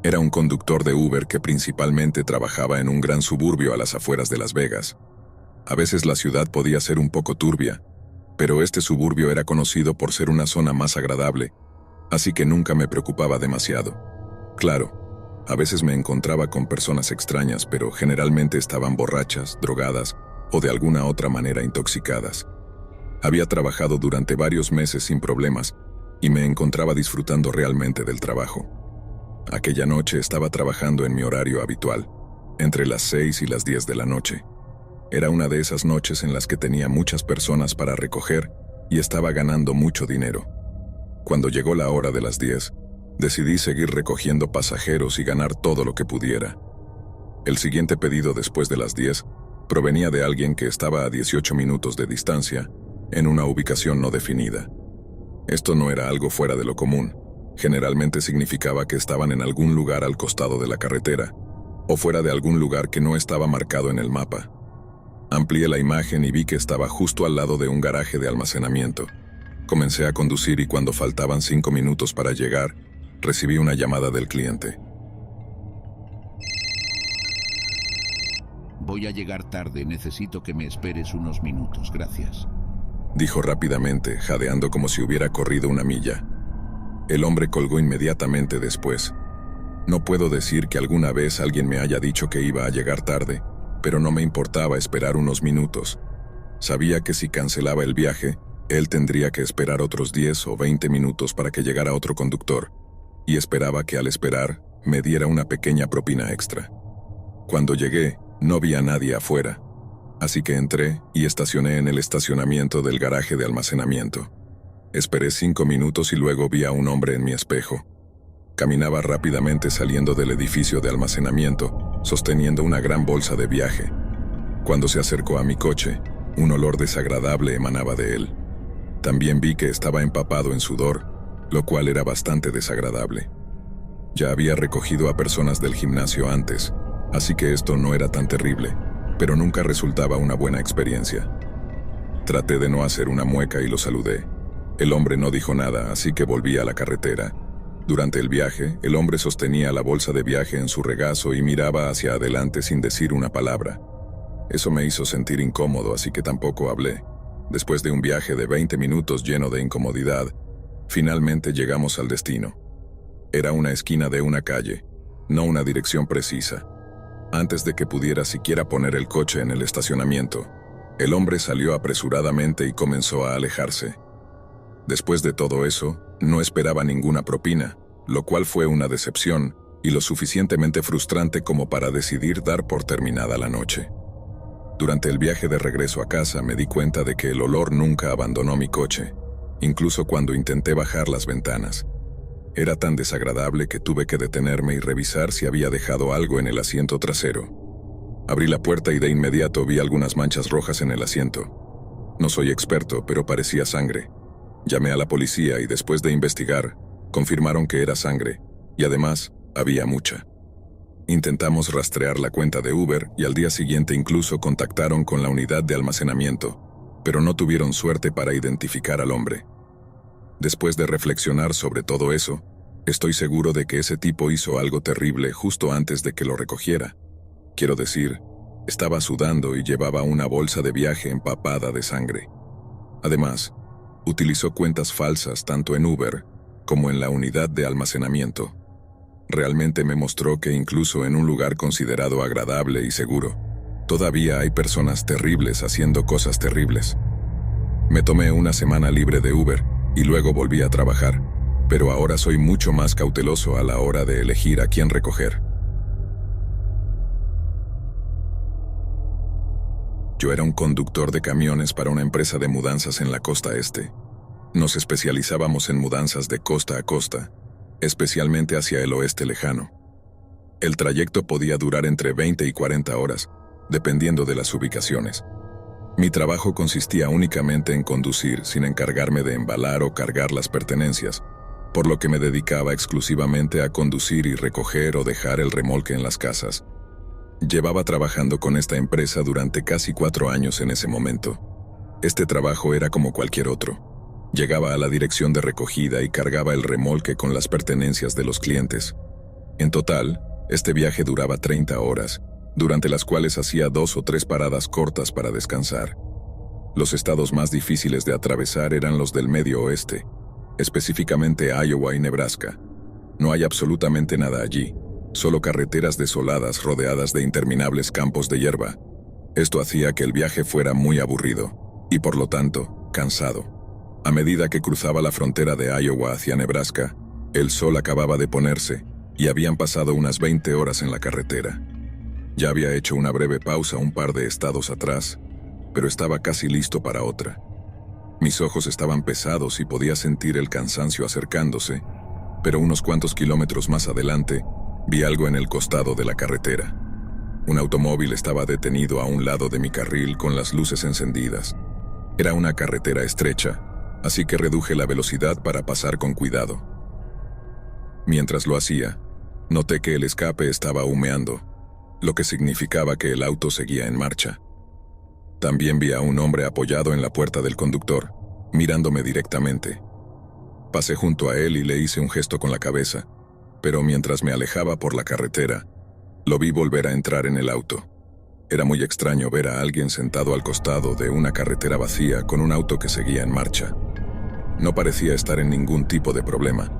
Era un conductor de Uber que principalmente trabajaba en un gran suburbio a las afueras de Las Vegas. A veces la ciudad podía ser un poco turbia, pero este suburbio era conocido por ser una zona más agradable, así que nunca me preocupaba demasiado. Claro, a veces me encontraba con personas extrañas, pero generalmente estaban borrachas, drogadas o de alguna otra manera intoxicadas. Había trabajado durante varios meses sin problemas y me encontraba disfrutando realmente del trabajo. Aquella noche estaba trabajando en mi horario habitual, entre las 6 y las 10 de la noche. Era una de esas noches en las que tenía muchas personas para recoger y estaba ganando mucho dinero. Cuando llegó la hora de las 10, decidí seguir recogiendo pasajeros y ganar todo lo que pudiera. El siguiente pedido después de las 10 provenía de alguien que estaba a 18 minutos de distancia, en una ubicación no definida. Esto no era algo fuera de lo común. Generalmente significaba que estaban en algún lugar al costado de la carretera, o fuera de algún lugar que no estaba marcado en el mapa. Amplié la imagen y vi que estaba justo al lado de un garaje de almacenamiento. Comencé a conducir y cuando faltaban 5 minutos para llegar, recibí una llamada del cliente. Voy a llegar tarde, necesito que me esperes unos minutos, gracias. Dijo rápidamente, jadeando como si hubiera corrido una milla. El hombre colgó inmediatamente después. No puedo decir que alguna vez alguien me haya dicho que iba a llegar tarde, pero no me importaba esperar unos minutos. Sabía que si cancelaba el viaje, él tendría que esperar otros 10 o 20 minutos para que llegara otro conductor, y esperaba que al esperar me diera una pequeña propina extra. Cuando llegué, no vi a nadie afuera, así que entré y estacioné en el estacionamiento del garaje de almacenamiento. Esperé 5 minutos y luego vi a un hombre en mi espejo. Caminaba rápidamente saliendo del edificio de almacenamiento, sosteniendo una gran bolsa de viaje. Cuando se acercó a mi coche, un olor desagradable emanaba de él. También vi que estaba empapado en sudor, lo cual era bastante desagradable. Ya había recogido a personas del gimnasio antes, así que esto no era tan terrible, pero nunca resultaba una buena experiencia. Traté de no hacer una mueca y lo saludé. El hombre no dijo nada, así que volví a la carretera. Durante el viaje, el hombre sostenía la bolsa de viaje en su regazo y miraba hacia adelante sin decir una palabra. Eso me hizo sentir incómodo, así que tampoco hablé. Después de un viaje de 20 minutos lleno de incomodidad, finalmente llegamos al destino. Era una esquina de una calle, no una dirección precisa. Antes de que pudiera siquiera poner el coche en el estacionamiento, el hombre salió apresuradamente y comenzó a alejarse. Después de todo eso, no esperaba ninguna propina, lo cual fue una decepción y lo suficientemente frustrante como para decidir dar por terminada la noche. Durante el viaje de regreso a casa me di cuenta de que el olor nunca abandonó mi coche, incluso cuando intenté bajar las ventanas. Era tan desagradable que tuve que detenerme y revisar si había dejado algo en el asiento trasero. Abrí la puerta y de inmediato vi algunas manchas rojas en el asiento. No soy experto, pero parecía sangre. Llamé a la policía y después de investigar, confirmaron que era sangre, y además, había mucha. Intentamos rastrear la cuenta de Uber y al día siguiente incluso contactaron con la unidad de almacenamiento, pero no tuvieron suerte para identificar al hombre. Después de reflexionar sobre todo eso, estoy seguro de que ese tipo hizo algo terrible justo antes de que lo recogiera. Quiero decir, estaba sudando y llevaba una bolsa de viaje empapada de sangre. Además, utilizó cuentas falsas tanto en Uber como en la unidad de almacenamiento. Realmente me mostró que incluso en un lugar considerado agradable y seguro, todavía hay personas terribles haciendo cosas terribles. Me tomé una semana libre de Uber y luego volví a trabajar, pero ahora soy mucho más cauteloso a la hora de elegir a quién recoger. Yo era un conductor de camiones para una empresa de mudanzas en la costa este. Nos especializábamos en mudanzas de costa a costa, especialmente hacia el oeste lejano. El trayecto podía durar entre 20 y 40 horas, dependiendo de las ubicaciones. Mi trabajo consistía únicamente en conducir sin encargarme de embalar o cargar las pertenencias, por lo que me dedicaba exclusivamente a conducir y recoger o dejar el remolque en las casas. Llevaba trabajando con esta empresa durante casi 4 años en ese momento. Este trabajo era como cualquier otro. Llegaba a la dirección de recogida y cargaba el remolque con las pertenencias de los clientes. En total, este viaje duraba 30 horas, durante las cuales hacía 2 o 3 paradas cortas para descansar. Los estados más difíciles de atravesar eran los del medio oeste, específicamente Iowa y Nebraska. No hay absolutamente nada allí, solo carreteras desoladas rodeadas de interminables campos de hierba. Esto hacía que el viaje fuera muy aburrido, y por lo tanto, cansado. A medida que cruzaba la frontera de Iowa hacia Nebraska, el sol acababa de ponerse, y habían pasado unas 20 horas en la carretera. Ya había hecho una breve pausa un par de estados atrás, pero estaba casi listo para otra. Mis ojos estaban pesados y podía sentir el cansancio acercándose, pero unos cuantos kilómetros más adelante, vi algo en el costado de la carretera. Un automóvil estaba detenido a un lado de mi carril con las luces encendidas. Era una carretera estrecha, así que reduje la velocidad para pasar con cuidado. Mientras lo hacía, noté que el escape estaba humeando, lo que significaba que el auto seguía en marcha. También vi a un hombre apoyado en la puerta del conductor, mirándome directamente. Pasé junto a él y le hice un gesto con la cabeza, pero mientras me alejaba por la carretera, lo vi volver a entrar en el auto. Era muy extraño ver a alguien sentado al costado de una carretera vacía con un auto que seguía en marcha. No parecía estar en ningún tipo de problema,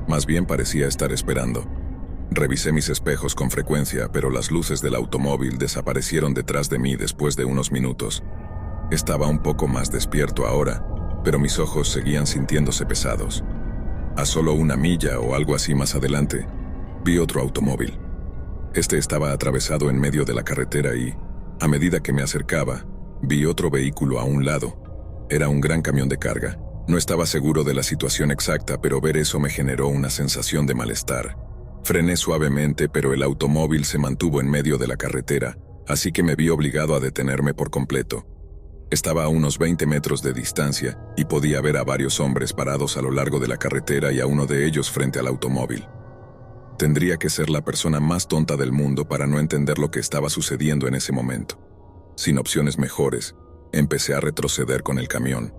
más bien parecía estar esperando. Revisé mis espejos con frecuencia, pero las luces del automóvil desaparecieron detrás de mí después de unos minutos. Estaba un poco más despierto ahora, pero mis ojos seguían sintiéndose pesados. A solo una milla o algo así más adelante, vi otro automóvil. Este estaba atravesado en medio de la carretera y, a medida que me acercaba, vi otro vehículo a un lado. Era un gran camión de carga. No estaba seguro de la situación exacta, pero ver eso me generó una sensación de malestar. Frené suavemente, pero el automóvil se mantuvo en medio de la carretera, así que me vi obligado a detenerme por completo. Estaba a unos 20 metros de distancia y podía ver a varios hombres parados a lo largo de la carretera y a uno de ellos frente al automóvil. Tendría que ser la persona más tonta del mundo para no entender lo que estaba sucediendo en ese momento. Sin opciones mejores, empecé a retroceder con el camión.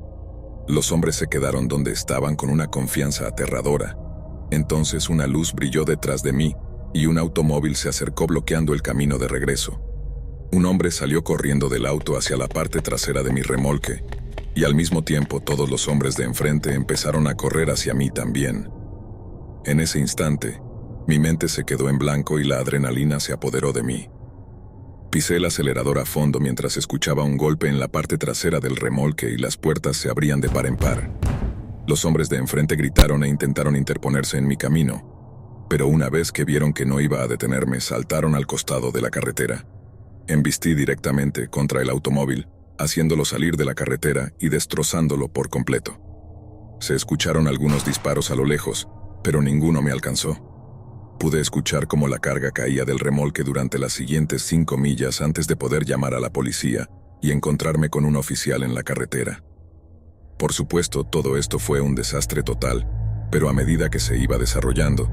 Los hombres se quedaron donde estaban con una confianza aterradora. Entonces una luz brilló detrás de mí y un automóvil se acercó bloqueando el camino de regreso. Un hombre salió corriendo del auto hacia la parte trasera de mi remolque, y al mismo tiempo todos los hombres de enfrente empezaron a correr hacia mí también. En ese instante, mi mente se quedó en blanco y la adrenalina se apoderó de mí. Pisé el acelerador a fondo mientras escuchaba un golpe en la parte trasera del remolque y las puertas se abrían de par en par. Los hombres de enfrente gritaron e intentaron interponerse en mi camino, pero una vez que vieron que no iba a detenerme, saltaron al costado de la carretera. Embistí directamente contra el automóvil, haciéndolo salir de la carretera y destrozándolo por completo. Se escucharon algunos disparos a lo lejos, pero ninguno me alcanzó. Pude escuchar cómo la carga caía del remolque durante las siguientes 5 millas antes de poder llamar a la policía y encontrarme con un oficial en la carretera. Por supuesto, todo esto fue un desastre total, pero a medida que se iba desarrollando,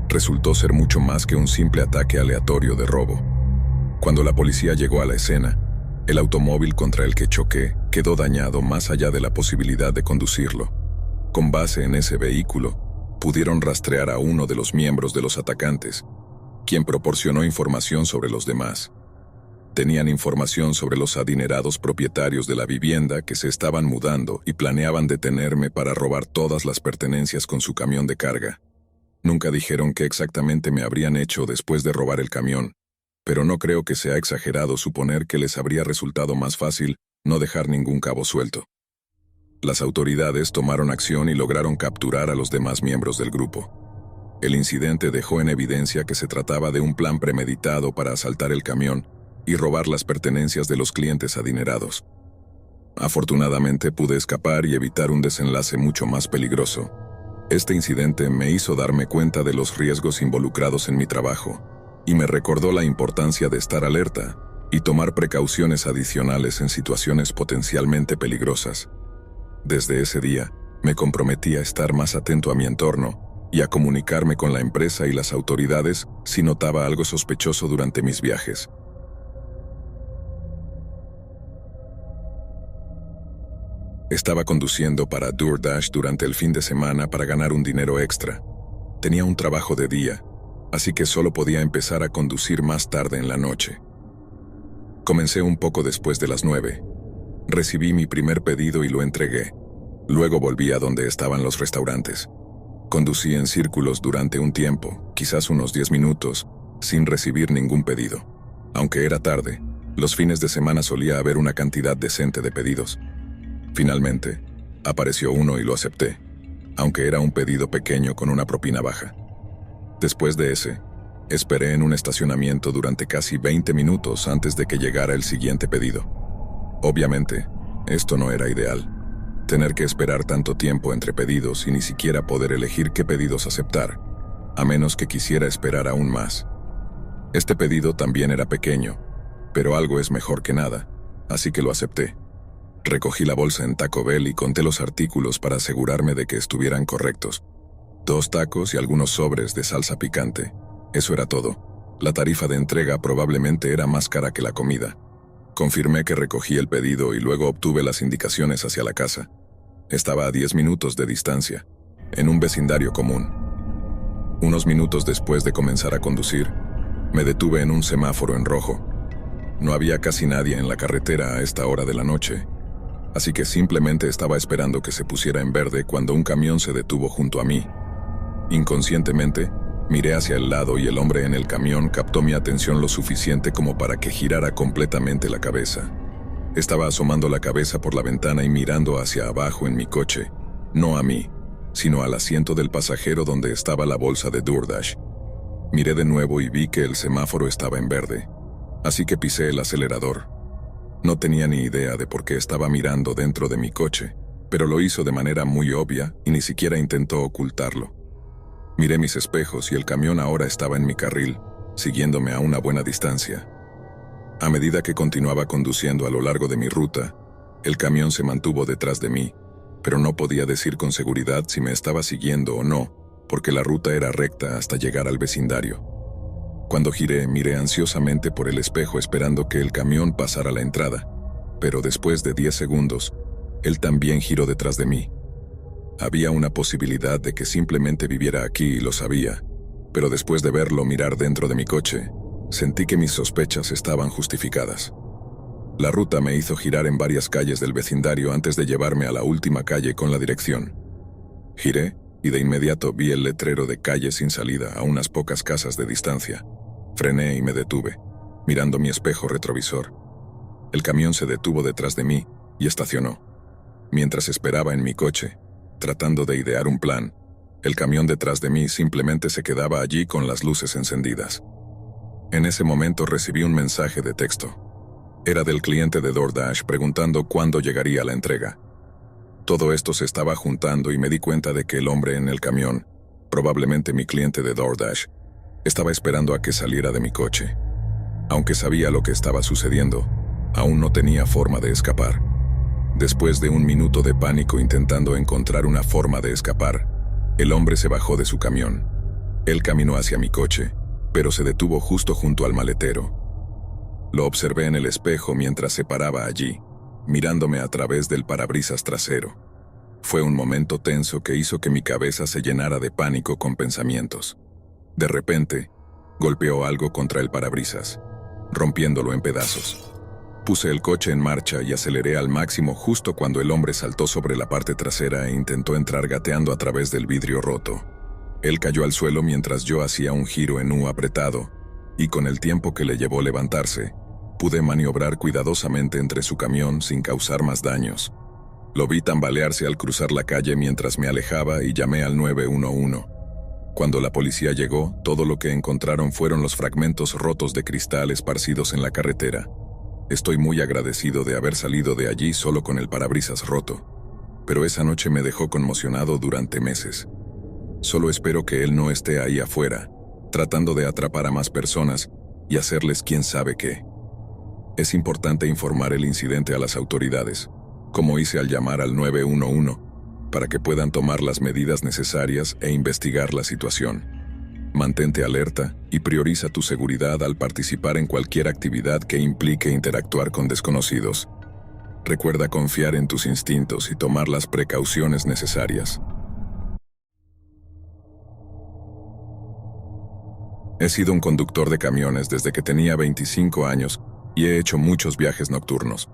resultó ser mucho más que un simple ataque aleatorio de robo. Cuando la policía llegó a la escena, el automóvil contra el que choqué quedó dañado más allá de la posibilidad de conducirlo. Con base en ese vehículo, pudieron rastrear a uno de los miembros de los atacantes, quien proporcionó información sobre los demás. Tenían información sobre los adinerados propietarios de la vivienda que se estaban mudando y planeaban detenerme para robar todas las pertenencias con su camión de carga. Nunca dijeron qué exactamente me habrían hecho después de robar el camión, pero no creo que sea exagerado suponer que les habría resultado más fácil no dejar ningún cabo suelto. Las autoridades tomaron acción y lograron capturar a los demás miembros del grupo. El incidente dejó en evidencia que se trataba de un plan premeditado para asaltar el camión y robar las pertenencias de los clientes adinerados. Afortunadamente pude escapar y evitar un desenlace mucho más peligroso. Este incidente me hizo darme cuenta de los riesgos involucrados en mi trabajo y me recordó la importancia de estar alerta y tomar precauciones adicionales en situaciones potencialmente peligrosas. Desde ese día, me comprometí a estar más atento a mi entorno y a comunicarme con la empresa y las autoridades si notaba algo sospechoso durante mis viajes. Estaba conduciendo para DoorDash durante el fin de semana para ganar un dinero extra. Tenía un trabajo de día, así que solo podía empezar a conducir más tarde en la noche. Comencé un poco después de las 9. Recibí mi primer pedido y lo entregué. Luego volví a donde estaban los restaurantes. Conducí en círculos durante un tiempo, quizás unos 10 minutos, sin recibir ningún pedido. Aunque era tarde, los fines de semana solía haber una cantidad decente de pedidos. Finalmente, apareció uno y lo acepté, aunque era un pedido pequeño con una propina baja. Después de ese, esperé en un estacionamiento durante casi 20 minutos antes de que llegara el siguiente pedido. Obviamente, esto no era ideal. Tener que esperar tanto tiempo entre pedidos y ni siquiera poder elegir qué pedidos aceptar, a menos que quisiera esperar aún más. Este pedido también era pequeño, pero algo es mejor que nada, así que lo acepté. Recogí la bolsa en Taco Bell y conté los artículos para asegurarme de que estuvieran correctos. 2 tacos y algunos sobres de salsa picante. Eso era todo. La tarifa de entrega probablemente era más cara que la comida. Confirmé que recogí el pedido y luego obtuve las indicaciones hacia la casa. Estaba a 10 minutos de distancia, en un vecindario común. Unos minutos después de comenzar a conducir, me detuve en un semáforo en rojo. No había casi nadie en la carretera a esta hora de la noche, así que simplemente estaba esperando que se pusiera en verde cuando un camión se detuvo junto a mí. Inconscientemente, miré hacia el lado y el hombre en el camión captó mi atención lo suficiente como para que girara completamente la cabeza. Estaba asomando la cabeza por la ventana y mirando hacia abajo en mi coche, no a mí, sino al asiento del pasajero donde estaba la bolsa de DoorDash. Miré de nuevo y vi que el semáforo estaba en verde, así que pisé el acelerador. No tenía ni idea de por qué estaba mirando dentro de mi coche, pero lo hizo de manera muy obvia y ni siquiera intentó ocultarlo. Miré mis espejos y el camión ahora estaba en mi carril, siguiéndome a una buena distancia. A medida que continuaba conduciendo a lo largo de mi ruta, el camión se mantuvo detrás de mí, pero no podía decir con seguridad si me estaba siguiendo o no, porque la ruta era recta hasta llegar al vecindario. Cuando giré, miré ansiosamente por el espejo esperando que el camión pasara la entrada, pero después de 10 segundos, él también giró detrás de mí. Había una posibilidad de que simplemente viviera aquí y lo sabía, pero después de verlo mirar dentro de mi coche, sentí que mis sospechas estaban justificadas. La ruta me hizo girar en varias calles del vecindario antes de llevarme a la última calle con la dirección. Giré y de inmediato vi el letrero de calle sin salida a unas pocas casas de distancia. Frené y me detuve, mirando mi espejo retrovisor. El camión se detuvo detrás de mí y estacionó. Mientras esperaba en mi coche, tratando de idear un plan, el camión detrás de mí simplemente se quedaba allí con las luces encendidas. En ese momento recibí un mensaje de texto. Era del cliente de DoorDash preguntando cuándo llegaría la entrega. Todo esto se estaba juntando y me di cuenta de que el hombre en el camión, probablemente mi cliente de DoorDash, estaba esperando a que saliera de mi coche. Aunque sabía lo que estaba sucediendo, aún no tenía forma de escapar. Después de un minuto de pánico intentando encontrar una forma de escapar, el hombre se bajó de su camión. Él caminó hacia mi coche, pero se detuvo justo junto al maletero. Lo observé en el espejo mientras se paraba allí, mirándome a través del parabrisas trasero. Fue un momento tenso que hizo que mi cabeza se llenara de pánico con pensamientos. De repente, golpeó algo contra el parabrisas, rompiéndolo en pedazos. Puse el coche en marcha y aceleré al máximo justo cuando el hombre saltó sobre la parte trasera e intentó entrar gateando a través del vidrio roto. Él cayó al suelo mientras yo hacía un giro en U apretado, y con el tiempo que le llevó levantarse, pude maniobrar cuidadosamente entre su camión sin causar más daños. Lo vi tambalearse al cruzar la calle mientras me alejaba y llamé al 911. Cuando la policía llegó, todo lo que encontraron fueron los fragmentos rotos de cristal esparcidos en la carretera. Estoy muy agradecido de haber salido de allí solo con el parabrisas roto, pero esa noche me dejó conmocionado durante meses. Solo espero que él no esté ahí afuera, tratando de atrapar a más personas y hacerles quién sabe qué. Es importante informar el incidente a las autoridades, como hice al llamar al 911, para que puedan tomar las medidas necesarias e investigar la situación. Mantente alerta y prioriza tu seguridad al participar en cualquier actividad que implique interactuar con desconocidos. Recuerda confiar en tus instintos y tomar las precauciones necesarias. He sido un conductor de camiones desde que tenía 25 años y he hecho muchos viajes nocturnos.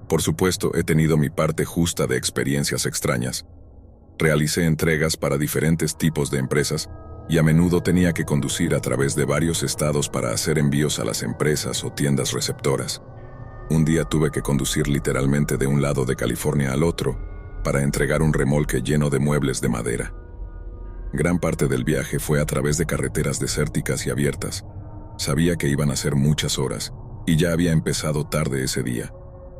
Por supuesto, he tenido mi parte justa de experiencias extrañas. Realicé entregas para diferentes tipos de empresas y a menudo tenía que conducir a través de varios estados para hacer envíos a las empresas o tiendas receptoras. Un día tuve que conducir literalmente de un lado de California al otro para entregar un remolque lleno de muebles de madera. Gran parte del viaje fue a través de carreteras desérticas y abiertas. Sabía que iban a ser muchas horas y ya había empezado tarde ese día,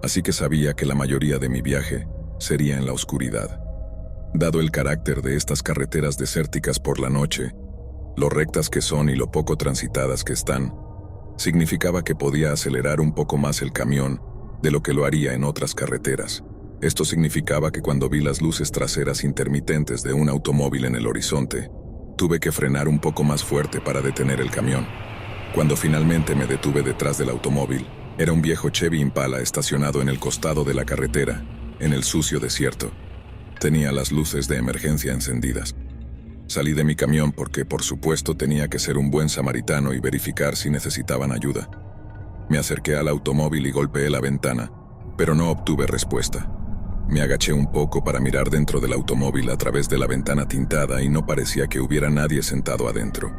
así que sabía que la mayoría de mi viaje sería en la oscuridad. Dado el carácter de estas carreteras desérticas por la noche, lo rectas que son y lo poco transitadas que están, significaba que podía acelerar un poco más el camión de lo que lo haría en otras carreteras. Esto significaba que cuando vi las luces traseras intermitentes de un automóvil en el horizonte, tuve que frenar un poco más fuerte para detener el camión. Cuando finalmente me detuve detrás del automóvil, era un viejo Chevy Impala estacionado en el costado de la carretera, en el sucio desierto. Tenía las luces de emergencia encendidas. Salí de mi camión porque, por supuesto, tenía que ser un buen samaritano y verificar si necesitaban ayuda. Me acerqué al automóvil y golpeé la ventana, pero no obtuve respuesta. Me agaché un poco para mirar dentro del automóvil a través de la ventana tintada y no parecía que hubiera nadie sentado adentro.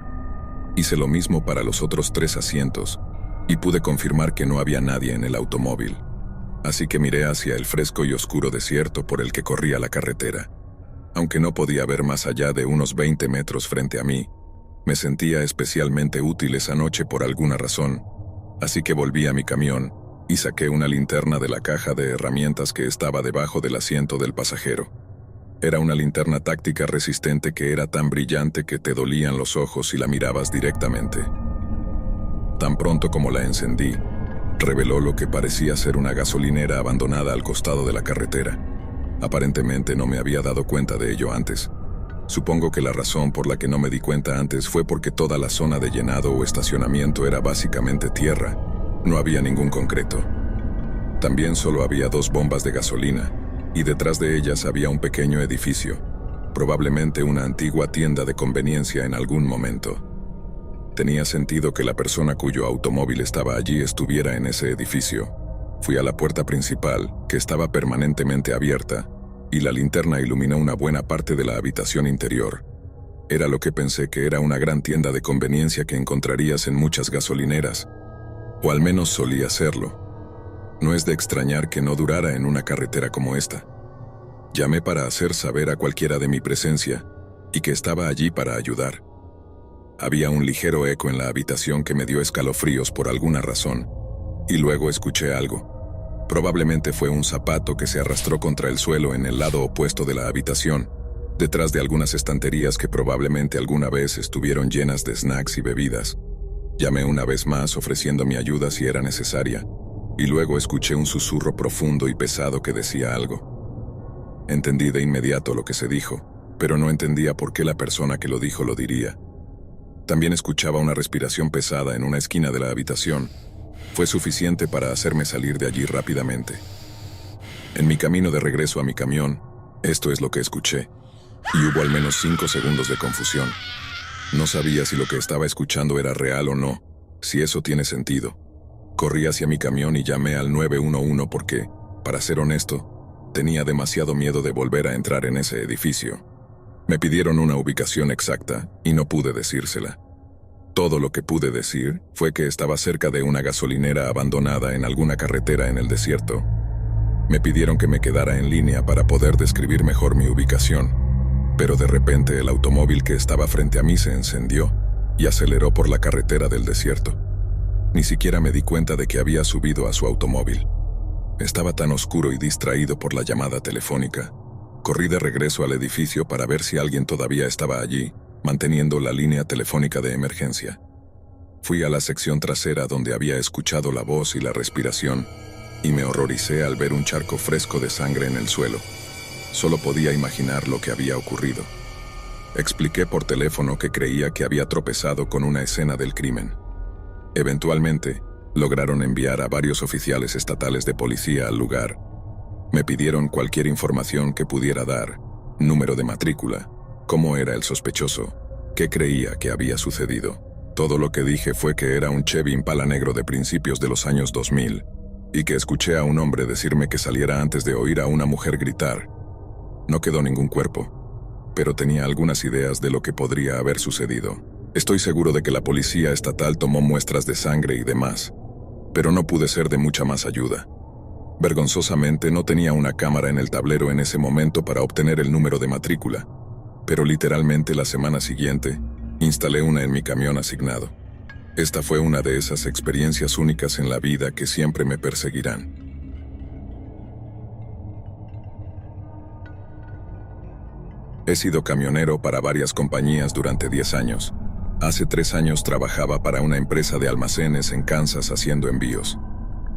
Hice lo mismo para los otros 3 asientos y pude confirmar que no había nadie en el automóvil. Así que miré hacia el fresco y oscuro desierto por el que corría la carretera. Aunque no podía ver más allá de unos 20 metros frente a mí, me sentía especialmente útil esa noche por alguna razón, así que volví a mi camión y saqué una linterna de la caja de herramientas que estaba debajo del asiento del pasajero. Era una linterna táctica resistente que era tan brillante que te dolían los ojos si la mirabas directamente. Tan pronto como la encendí, reveló lo que parecía ser una gasolinera abandonada al costado de la carretera. Aparentemente no me había dado cuenta de ello antes. Supongo que la razón por la que no me di cuenta antes fue porque toda la zona de llenado o estacionamiento era básicamente tierra. No había ningún concreto. También solo había 2 bombas de gasolina, y detrás de ellas había un pequeño edificio, probablemente una antigua tienda de conveniencia en algún momento. Tenía sentido que la persona cuyo automóvil estaba allí estuviera en ese edificio. Fui a la puerta principal, que estaba permanentemente abierta, y la linterna iluminó una buena parte de la habitación interior. Era lo que pensé que era una gran tienda de conveniencia que encontrarías en muchas gasolineras, o al menos solía serlo. No es de extrañar que no durara en una carretera como esta. Llamé para hacer saber a cualquiera de mi presencia, y que estaba allí para ayudar. Había un ligero eco en la habitación que me dio escalofríos por alguna razón, y luego escuché algo. Probablemente fue un zapato que se arrastró contra el suelo en el lado opuesto de la habitación, detrás de algunas estanterías que probablemente alguna vez estuvieron llenas de snacks y bebidas. Llamé una vez más ofreciendo mi ayuda si era necesaria, y luego escuché un susurro profundo y pesado que decía algo. Entendí de inmediato lo que se dijo, pero no entendía por qué la persona que lo dijo lo diría. También escuchaba una respiración pesada en una esquina de la habitación. Fue suficiente para hacerme salir de allí rápidamente. En mi camino de regreso a mi camión, esto es lo que escuché, y hubo al menos 5 segundos de confusión. No sabía si lo que estaba escuchando era real o no, si eso tiene sentido. Corrí hacia mi camión y llamé al 911 porque, para ser honesto, tenía demasiado miedo de volver a entrar en ese edificio. Me pidieron una ubicación exacta y no pude decírsela. Todo lo que pude decir fue que estaba cerca de una gasolinera abandonada en alguna carretera en el desierto. Me pidieron que me quedara en línea para poder describir mejor mi ubicación. Pero de repente el automóvil que estaba frente a mí se encendió y aceleró por la carretera del desierto. Ni siquiera me di cuenta de que había subido a su automóvil. Estaba tan oscuro y distraído por la llamada telefónica. Corrí de regreso al edificio para ver si alguien todavía estaba allí, manteniendo la línea telefónica de emergencia. Fui a la sección trasera donde había escuchado la voz y la respiración, y me horroricé al ver un charco fresco de sangre en el suelo. Solo podía imaginar lo que había ocurrido. Expliqué por teléfono que creía que había tropezado con una escena del crimen. Eventualmente, lograron enviar a varios oficiales estatales de policía al lugar. Me pidieron cualquier información que pudiera dar, número de matrícula, cómo era el sospechoso, qué creía que había sucedido. Todo lo que dije fue que era un Chevy Impala negro de principios de los años 2000, y que escuché a un hombre decirme que saliera antes de oír a una mujer gritar. No quedó ningún cuerpo, pero tenía algunas ideas de lo que podría haber sucedido. Estoy seguro de que la policía estatal tomó muestras de sangre y demás, pero no pude ser de mucha más ayuda. Vergonzosamente no tenía una cámara en el tablero en ese momento para obtener el número de matrícula, pero literalmente la semana siguiente instalé una en mi camión asignado. Esta fue una de esas experiencias únicas en la vida que siempre me perseguirán. He sido camionero para varias compañías durante 10 años. Hace 3 años trabajaba para una empresa de almacenes en Kansas haciendo envíos.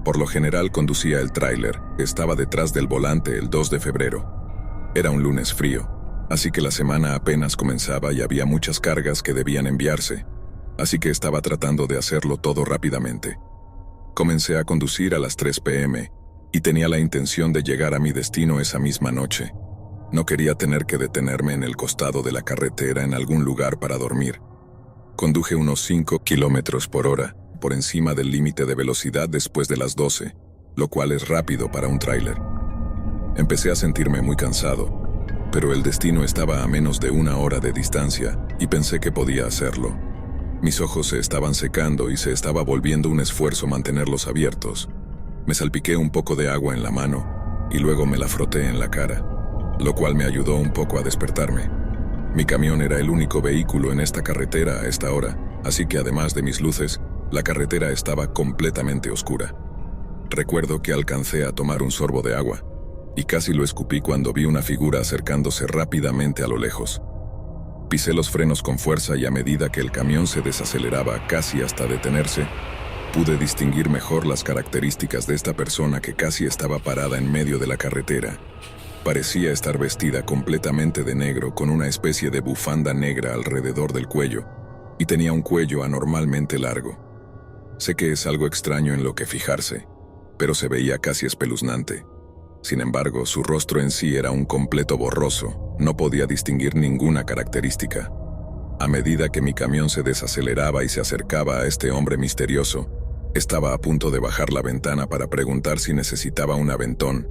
Por lo general conducía el tráiler, estaba detrás del volante el 2 de febrero. Era un lunes frío, así que la semana apenas comenzaba y había muchas cargas que debían enviarse, así que estaba tratando de hacerlo todo rápidamente. Comencé a conducir a las 3 p.m. y tenía la intención de llegar a mi destino esa misma noche. No quería tener que detenerme en el costado de la carretera en algún lugar para dormir. Conduje unos 5 kilómetros por hora, por encima del límite de velocidad después de las 12, lo cual es rápido para un tráiler. Empecé a sentirme muy cansado, pero el destino estaba a menos de 1 hora de distancia y pensé que podía hacerlo. Mis ojos se estaban secando y se estaba volviendo un esfuerzo mantenerlos abiertos. Me salpiqué un poco de agua en la mano y luego me la froté en la cara, lo cual me ayudó un poco a despertarme. Mi camión era el único vehículo en esta carretera a esta hora, así que además de mis luces, la carretera estaba completamente oscura. Recuerdo que alcancé a tomar un sorbo de agua, y casi lo escupí cuando vi una figura acercándose rápidamente a lo lejos. Pisé los frenos con fuerza y a medida que el camión se desaceleraba casi hasta detenerse, pude distinguir mejor las características de esta persona que casi estaba parada en medio de la carretera. Parecía estar vestida completamente de negro con una especie de bufanda negra alrededor del cuello, y tenía un cuello anormalmente largo. Sé que es algo extraño en lo que fijarse, pero se veía casi espeluznante. Sin embargo, su rostro en sí era un completo borroso, no podía distinguir ninguna característica. A medida que mi camión se desaceleraba y se acercaba a este hombre misterioso, estaba a punto de bajar la ventana para preguntar si necesitaba un aventón,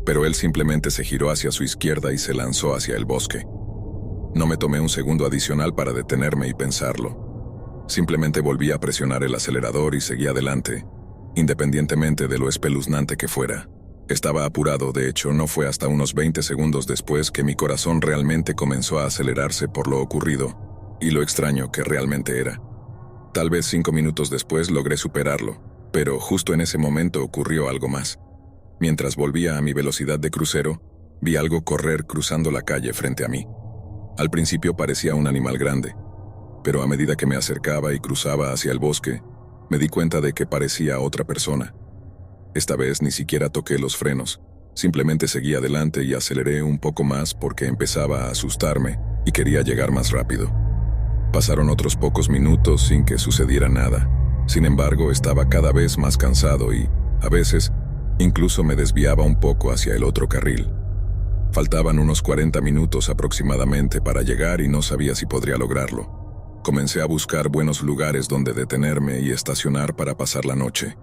pero él simplemente se giró hacia su izquierda y se lanzó hacia el bosque. No me tomé un segundo adicional para detenerme y pensarlo. Simplemente volví a presionar el acelerador y seguí adelante, independientemente de lo espeluznante que fuera. Estaba apurado, de hecho, no fue hasta unos 20 segundos después que mi corazón realmente comenzó a acelerarse por lo ocurrido, y lo extraño que realmente era. Tal vez 5 minutos después logré superarlo, pero justo en ese momento ocurrió algo más. Mientras volvía a mi velocidad de crucero, vi algo correr cruzando la calle frente a mí. Al principio parecía un animal grande, pero a medida que me acercaba y cruzaba hacia el bosque, me di cuenta de que parecía otra persona. Esta vez ni siquiera toqué los frenos, simplemente seguí adelante y aceleré un poco más porque empezaba a asustarme y quería llegar más rápido. Pasaron otros pocos minutos sin que sucediera nada. Sin embargo, estaba cada vez más cansado y, a veces, incluso me desviaba un poco hacia el otro carril. Faltaban unos 40 minutos aproximadamente para llegar y no sabía si podría lograrlo. Comencé a buscar buenos lugares donde detenerme y estacionar para pasar la noche.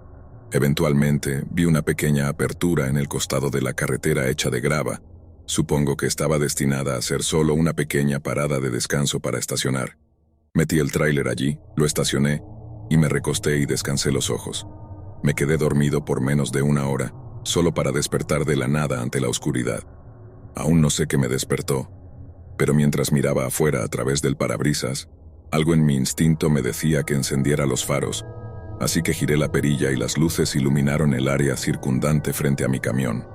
Eventualmente, vi una pequeña apertura en el costado de la carretera hecha de grava. Supongo que estaba destinada a ser solo una pequeña parada de descanso para estacionar. Metí el tráiler allí, lo estacioné, y me recosté y descansé los ojos. Me quedé dormido por menos de 1 hora, solo para despertar de la nada ante la oscuridad. Aún no sé qué me despertó, pero mientras miraba afuera a través del parabrisas, algo en mi instinto me decía que encendiera los faros, así que giré la perilla y las luces iluminaron el área circundante frente a mi camión.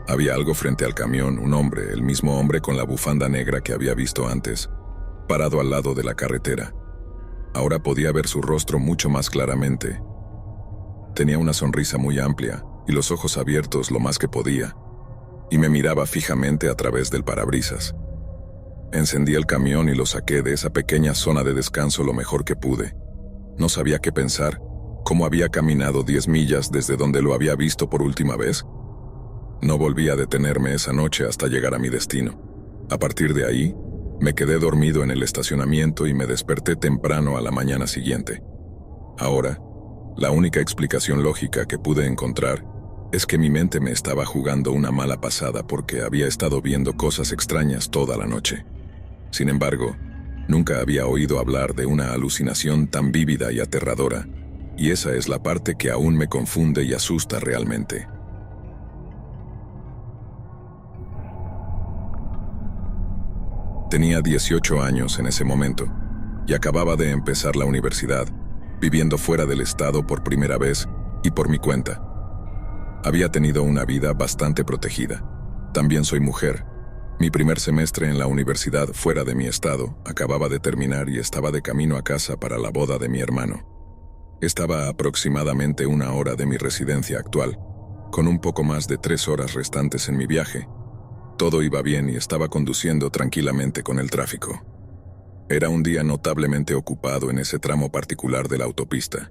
Había algo frente al camión, un hombre, el mismo hombre con la bufanda negra que había visto antes, parado al lado de la carretera. Ahora podía ver su rostro mucho más claramente. Tenía una sonrisa muy amplia y los ojos abiertos lo más que podía, y me miraba fijamente a través del parabrisas. Encendí el camión y lo saqué de esa pequeña zona de descanso lo mejor que pude. No sabía qué pensar, cómo había caminado 10 millas desde donde lo había visto por última vez. No volví a detenerme esa noche hasta llegar a mi destino. A partir de ahí, Me quedé dormido en el estacionamiento y me desperté temprano a la mañana siguiente. Ahora, la única explicación lógica que pude encontrar es que mi mente me estaba jugando una mala pasada porque había estado viendo cosas extrañas toda la noche. Sin embargo, nunca había oído hablar de una alucinación tan vívida y aterradora, y esa es la parte que aún me confunde y asusta realmente. Tenía 18 años en ese momento, y acababa de empezar la universidad, viviendo fuera del estado por primera vez y por mi cuenta. Había tenido una vida bastante protegida. También soy mujer. Mi primer semestre en la universidad fuera de mi estado acababa de terminar y estaba de camino a casa para la boda de mi hermano. Estaba a aproximadamente 1 hora de mi residencia actual, con un poco más de 3 horas restantes en mi viaje. Todo iba bien y estaba conduciendo tranquilamente con el tráfico. Era un día notablemente ocupado en ese tramo particular de la autopista.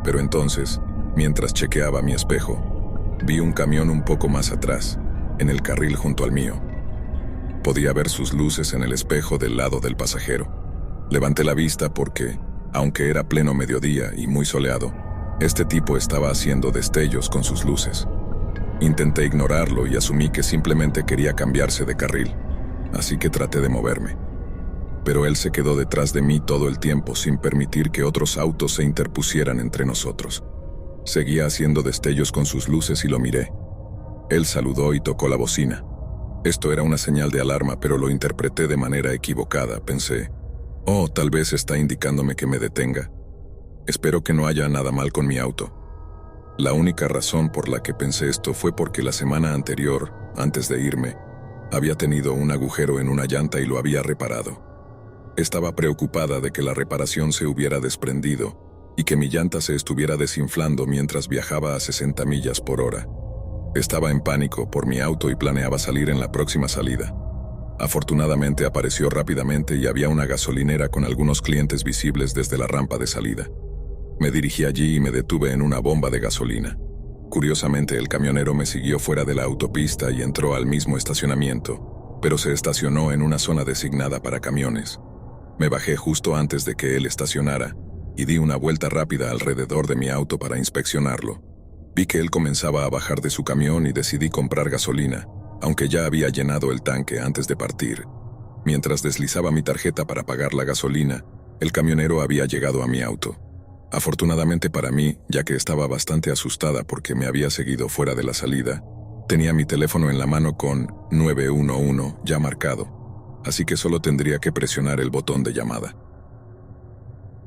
Pero entonces, mientras chequeaba mi espejo, vi un camión un poco más atrás, en el carril junto al mío. Podía ver sus luces en el espejo del lado del pasajero. Levanté la vista porque, aunque era pleno mediodía y muy soleado, este tipo estaba haciendo destellos con sus luces. Intenté ignorarlo y asumí que simplemente quería cambiarse de carril, así que traté de moverme. Pero él se quedó detrás de mí todo el tiempo sin permitir que otros autos se interpusieran entre nosotros. Seguía haciendo destellos con sus luces y lo miré. Él saludó y tocó la bocina. Esto era una señal de alarma, pero lo interpreté de manera equivocada. Pensé, oh, tal vez está indicándome que me detenga. Espero que no haya nada mal con mi auto. La única razón por la que pensé esto fue porque la semana anterior, antes de irme, había tenido un agujero en una llanta y lo había reparado. Estaba preocupada de que la reparación se hubiera desprendido y que mi llanta se estuviera desinflando mientras viajaba a 60 millas por hora. Estaba en pánico por mi auto y planeaba salir en la próxima salida. Afortunadamente apareció rápidamente y había una gasolinera con algunos clientes visibles desde la rampa de salida. Me dirigí allí y me detuve en una bomba de gasolina. Curiosamente, el camionero me siguió fuera de la autopista y entró al mismo estacionamiento, pero se estacionó en una zona designada para camiones. Me bajé justo antes de que él estacionara y di una vuelta rápida alrededor de mi auto para inspeccionarlo. Vi que él comenzaba a bajar de su camión y decidí comprar gasolina, aunque ya había llenado el tanque antes de partir. Mientras deslizaba mi tarjeta para pagar la gasolina, el camionero había llegado a mi auto. Afortunadamente para mí, ya que estaba bastante asustada porque me había seguido fuera de la salida, tenía mi teléfono en la mano con 911 ya marcado, así que solo tendría que presionar el botón de llamada.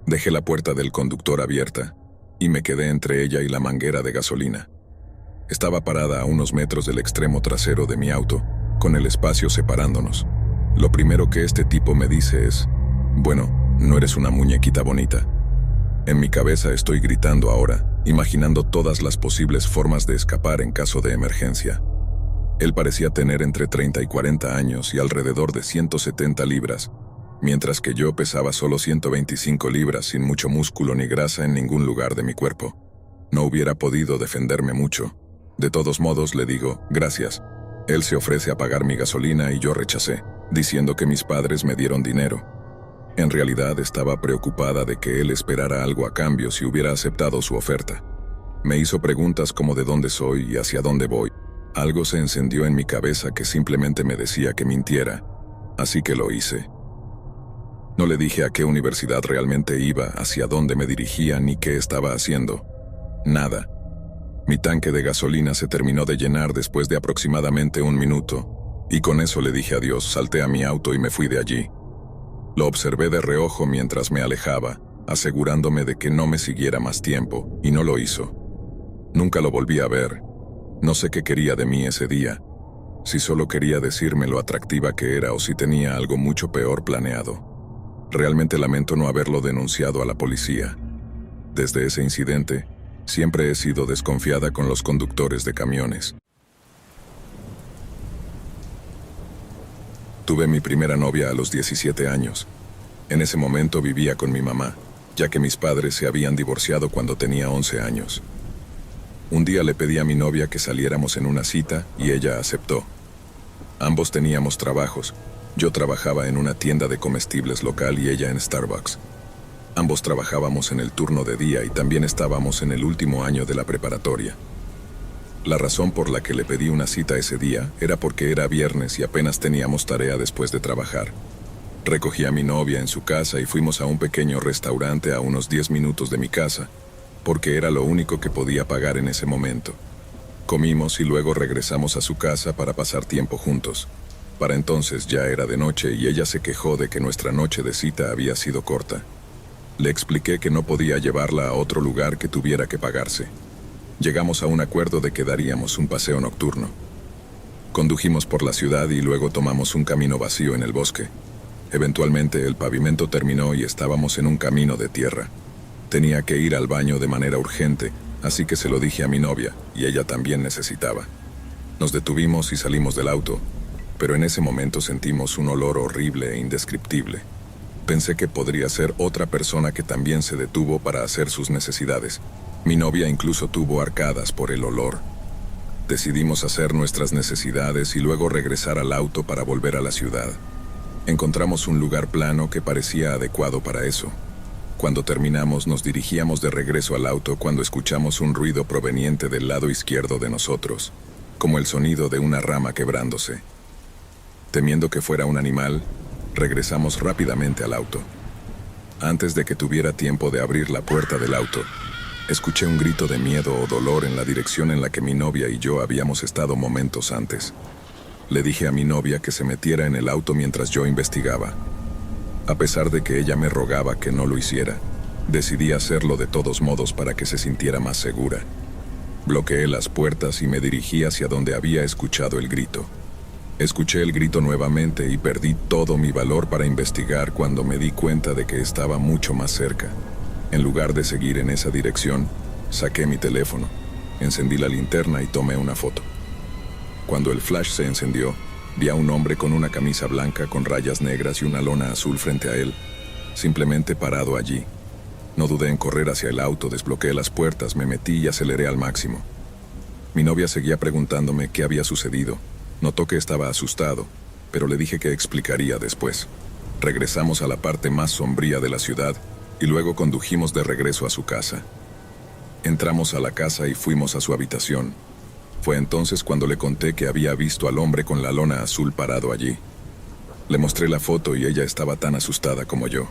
Dejé la puerta del conductor abierta y me quedé entre ella y la manguera de gasolina. Estaba parada a unos metros del extremo trasero de mi auto, con el espacio separándonos. Lo primero que este tipo me dice es, bueno, no eres una muñequita bonita. En mi cabeza estoy gritando ahora, imaginando todas las posibles formas de escapar en caso de emergencia. Él parecía tener entre 30 y 40 años y alrededor de 170 libras, mientras que yo pesaba solo 125 libras sin mucho músculo ni grasa en ningún lugar de mi cuerpo. No hubiera podido defenderme mucho. De todos modos le digo, gracias. Él se ofrece a pagar mi gasolina y yo rechacé, diciendo que mis padres me dieron dinero. En realidad estaba preocupada de que él esperara algo a cambio si hubiera aceptado su oferta. Me hizo preguntas como de dónde soy y hacia dónde voy. Algo se encendió en mi cabeza que simplemente me decía que mintiera, así que lo hice. No le dije a qué universidad realmente iba, hacia dónde me dirigía ni qué estaba haciendo. Nada. Mi tanque de gasolina se terminó de llenar después de aproximadamente 1 minuto, y con eso le dije adiós, salté a mi auto y me fui de allí. Lo observé de reojo mientras me alejaba, asegurándome de que no me siguiera más tiempo, y no lo hizo. Nunca lo volví a ver. No sé qué quería de mí ese día, si solo quería decirme lo atractiva que era o si tenía algo mucho peor planeado. Realmente lamento no haberlo denunciado a la policía. Desde ese incidente, siempre he sido desconfiada con los conductores de camiones. Tuve mi primera novia a los 17 años. En ese momento vivía con mi mamá, ya que mis padres se habían divorciado cuando tenía 11 años. Un día le pedí a mi novia que saliéramos en una cita y ella aceptó. Ambos teníamos trabajos, Yo trabajaba en una tienda de comestibles local y ella en Starbucks. Ambos trabajábamos en el turno de día y también estábamos en el último año de la preparatoria. La razón por la que le pedí una cita ese día era porque era viernes y apenas teníamos tarea después de trabajar. Recogí a mi novia en su casa y fuimos a un pequeño restaurante a unos 10 minutos de mi casa, porque era lo único que podía pagar en ese momento. Comimos y luego regresamos a su casa para pasar tiempo juntos. Para entonces ya era de noche y ella se quejó de que nuestra noche de cita había sido corta. Le expliqué que no podía llevarla a otro lugar que tuviera que pagarse. Llegamos a un acuerdo de que daríamos un paseo nocturno. Condujimos por la ciudad y luego tomamos un camino vacío en el bosque. Eventualmente el pavimento terminó y estábamos en un camino de tierra. Tenía que ir al baño de manera urgente, así que se lo dije a mi novia, y ella también necesitaba. Nos detuvimos y salimos del auto, pero en ese momento sentimos un olor horrible e indescriptible. Pensé que podría ser otra persona que también se detuvo para hacer sus necesidades. Mi novia incluso tuvo arcadas por el olor. Decidimos hacer nuestras necesidades y luego regresar al auto para volver a la ciudad. Encontramos un lugar plano que parecía adecuado para eso. Cuando terminamos, nos dirigíamos de regreso al auto cuando escuchamos un ruido proveniente del lado izquierdo de nosotros, como el sonido de una rama quebrándose. Temiendo que fuera un animal, regresamos rápidamente al auto. Antes de que tuviera tiempo de abrir la puerta del auto, escuché un grito de miedo o dolor en la dirección en la que mi novia y yo habíamos estado momentos antes. Le dije a mi novia que se metiera en el auto mientras yo investigaba. A pesar de que ella me rogaba que no lo hiciera, decidí hacerlo de todos modos para que se sintiera más segura. Bloqueé las puertas y me dirigí hacia donde había escuchado el grito. Escuché el grito nuevamente y perdí todo mi valor para investigar cuando me di cuenta de que estaba mucho más cerca. En lugar de seguir en esa dirección, saqué mi teléfono, encendí la linterna y tomé una foto. Cuando el flash se encendió, vi a un hombre con una camisa blanca con rayas negras y una lona azul frente a él, simplemente parado allí. No dudé en correr hacia el auto, desbloqueé las puertas, me metí y aceleré al máximo. Mi novia seguía preguntándome qué había sucedido. Notó que estaba asustado, pero le dije que explicaría después. Regresamos a la parte más sombría de la ciudad y luego condujimos de regreso a su casa. Entramos a la casa y fuimos a su habitación. Fue entonces cuando le conté que había visto al hombre con la lona azul parado allí. Le mostré la foto y ella estaba tan asustada como yo.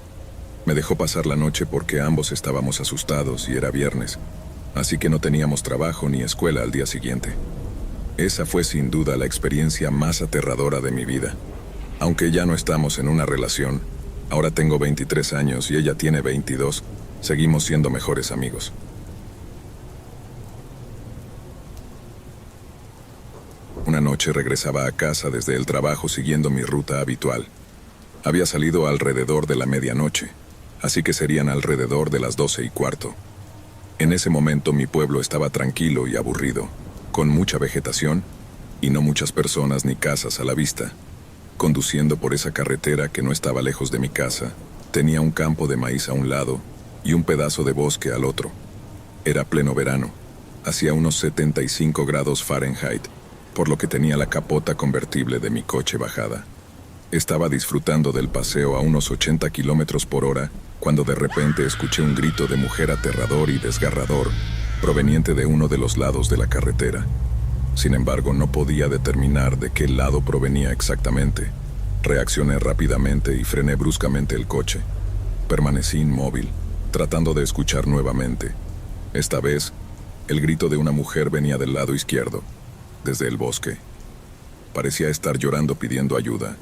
Me dejó pasar la noche porque ambos estábamos asustados y era viernes, así que no teníamos trabajo ni escuela al día siguiente. Esa fue sin duda la experiencia más aterradora de mi vida. Aunque ya no estamos en una relación, ahora tengo 23 años y ella tiene 22, seguimos siendo mejores amigos. Una noche regresaba a casa desde el trabajo siguiendo mi ruta habitual. Había salido alrededor de la medianoche, así que serían alrededor de las 12:15. En ese momento mi pueblo estaba tranquilo y aburrido, con mucha vegetación y no muchas personas ni casas a la vista. Conduciendo por esa carretera que no estaba lejos de mi casa, tenía un campo de maíz a un lado y un pedazo de bosque al otro. Era pleno verano, hacía unos 75 grados Fahrenheit, por lo que tenía la capota convertible de mi coche bajada. Estaba disfrutando del paseo a unos 80 kilómetros por hora cuando de repente escuché un grito de mujer aterrador y desgarrador proveniente de uno de los lados de la carretera. Sin embargo, no podía determinar de qué lado provenía exactamente. Reaccioné rápidamente y frené bruscamente el coche. Permanecí inmóvil, tratando de escuchar nuevamente. Esta vez, el grito de una mujer venía del lado izquierdo, desde el bosque. Parecía estar llorando pidiendo ayuda.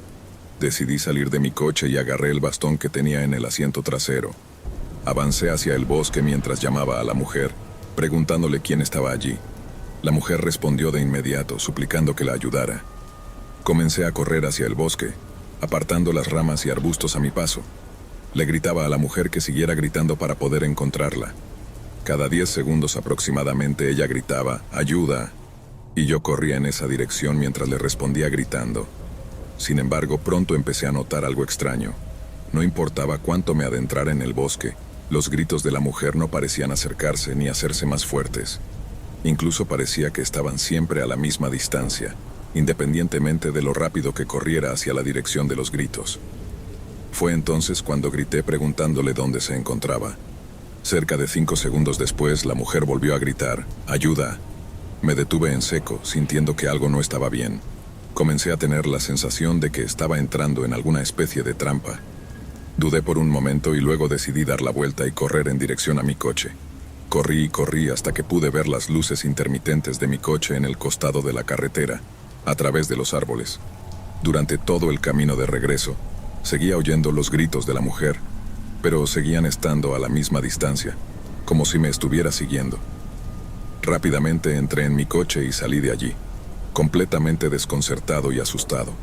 Decidí salir de mi coche y agarré el bastón que tenía en el asiento trasero. Avancé hacia el bosque mientras llamaba a la mujer, preguntándole quién estaba allí. La mujer respondió de inmediato, suplicando que la ayudara. Comencé a correr hacia el bosque, apartando las ramas y arbustos a mi paso. Le gritaba a la mujer que siguiera gritando para poder encontrarla. Cada 10 segundos aproximadamente ella gritaba, ¡ayuda!, y yo corría en esa dirección mientras le respondía gritando. Sin embargo, pronto empecé a notar algo extraño. No importaba cuánto me adentrara en el bosque, los gritos de la mujer no parecían acercarse ni hacerse más fuertes. Incluso parecía que estaban siempre a la misma distancia. independientemente de lo rápido que corriera hacia la dirección de los gritos. Fue entonces cuando grité preguntándole dónde se encontraba. Cerca de 5 segundos después, la mujer volvió a gritar, ¡ayuda! Me detuve en seco, sintiendo que algo no estaba bien. Comencé a tener la sensación de que estaba entrando en alguna especie de trampa. Dudé por un momento y luego decidí dar la vuelta y correr en dirección a mi coche. Corrí y corrí hasta que pude ver las luces intermitentes de mi coche en el costado de la carretera, a través de los árboles. Durante todo el camino de regreso, seguía oyendo los gritos de la mujer, pero seguían estando a la misma distancia, como si me estuviera siguiendo. Rápidamente entré en mi coche y salí de allí, completamente desconcertado y asustado.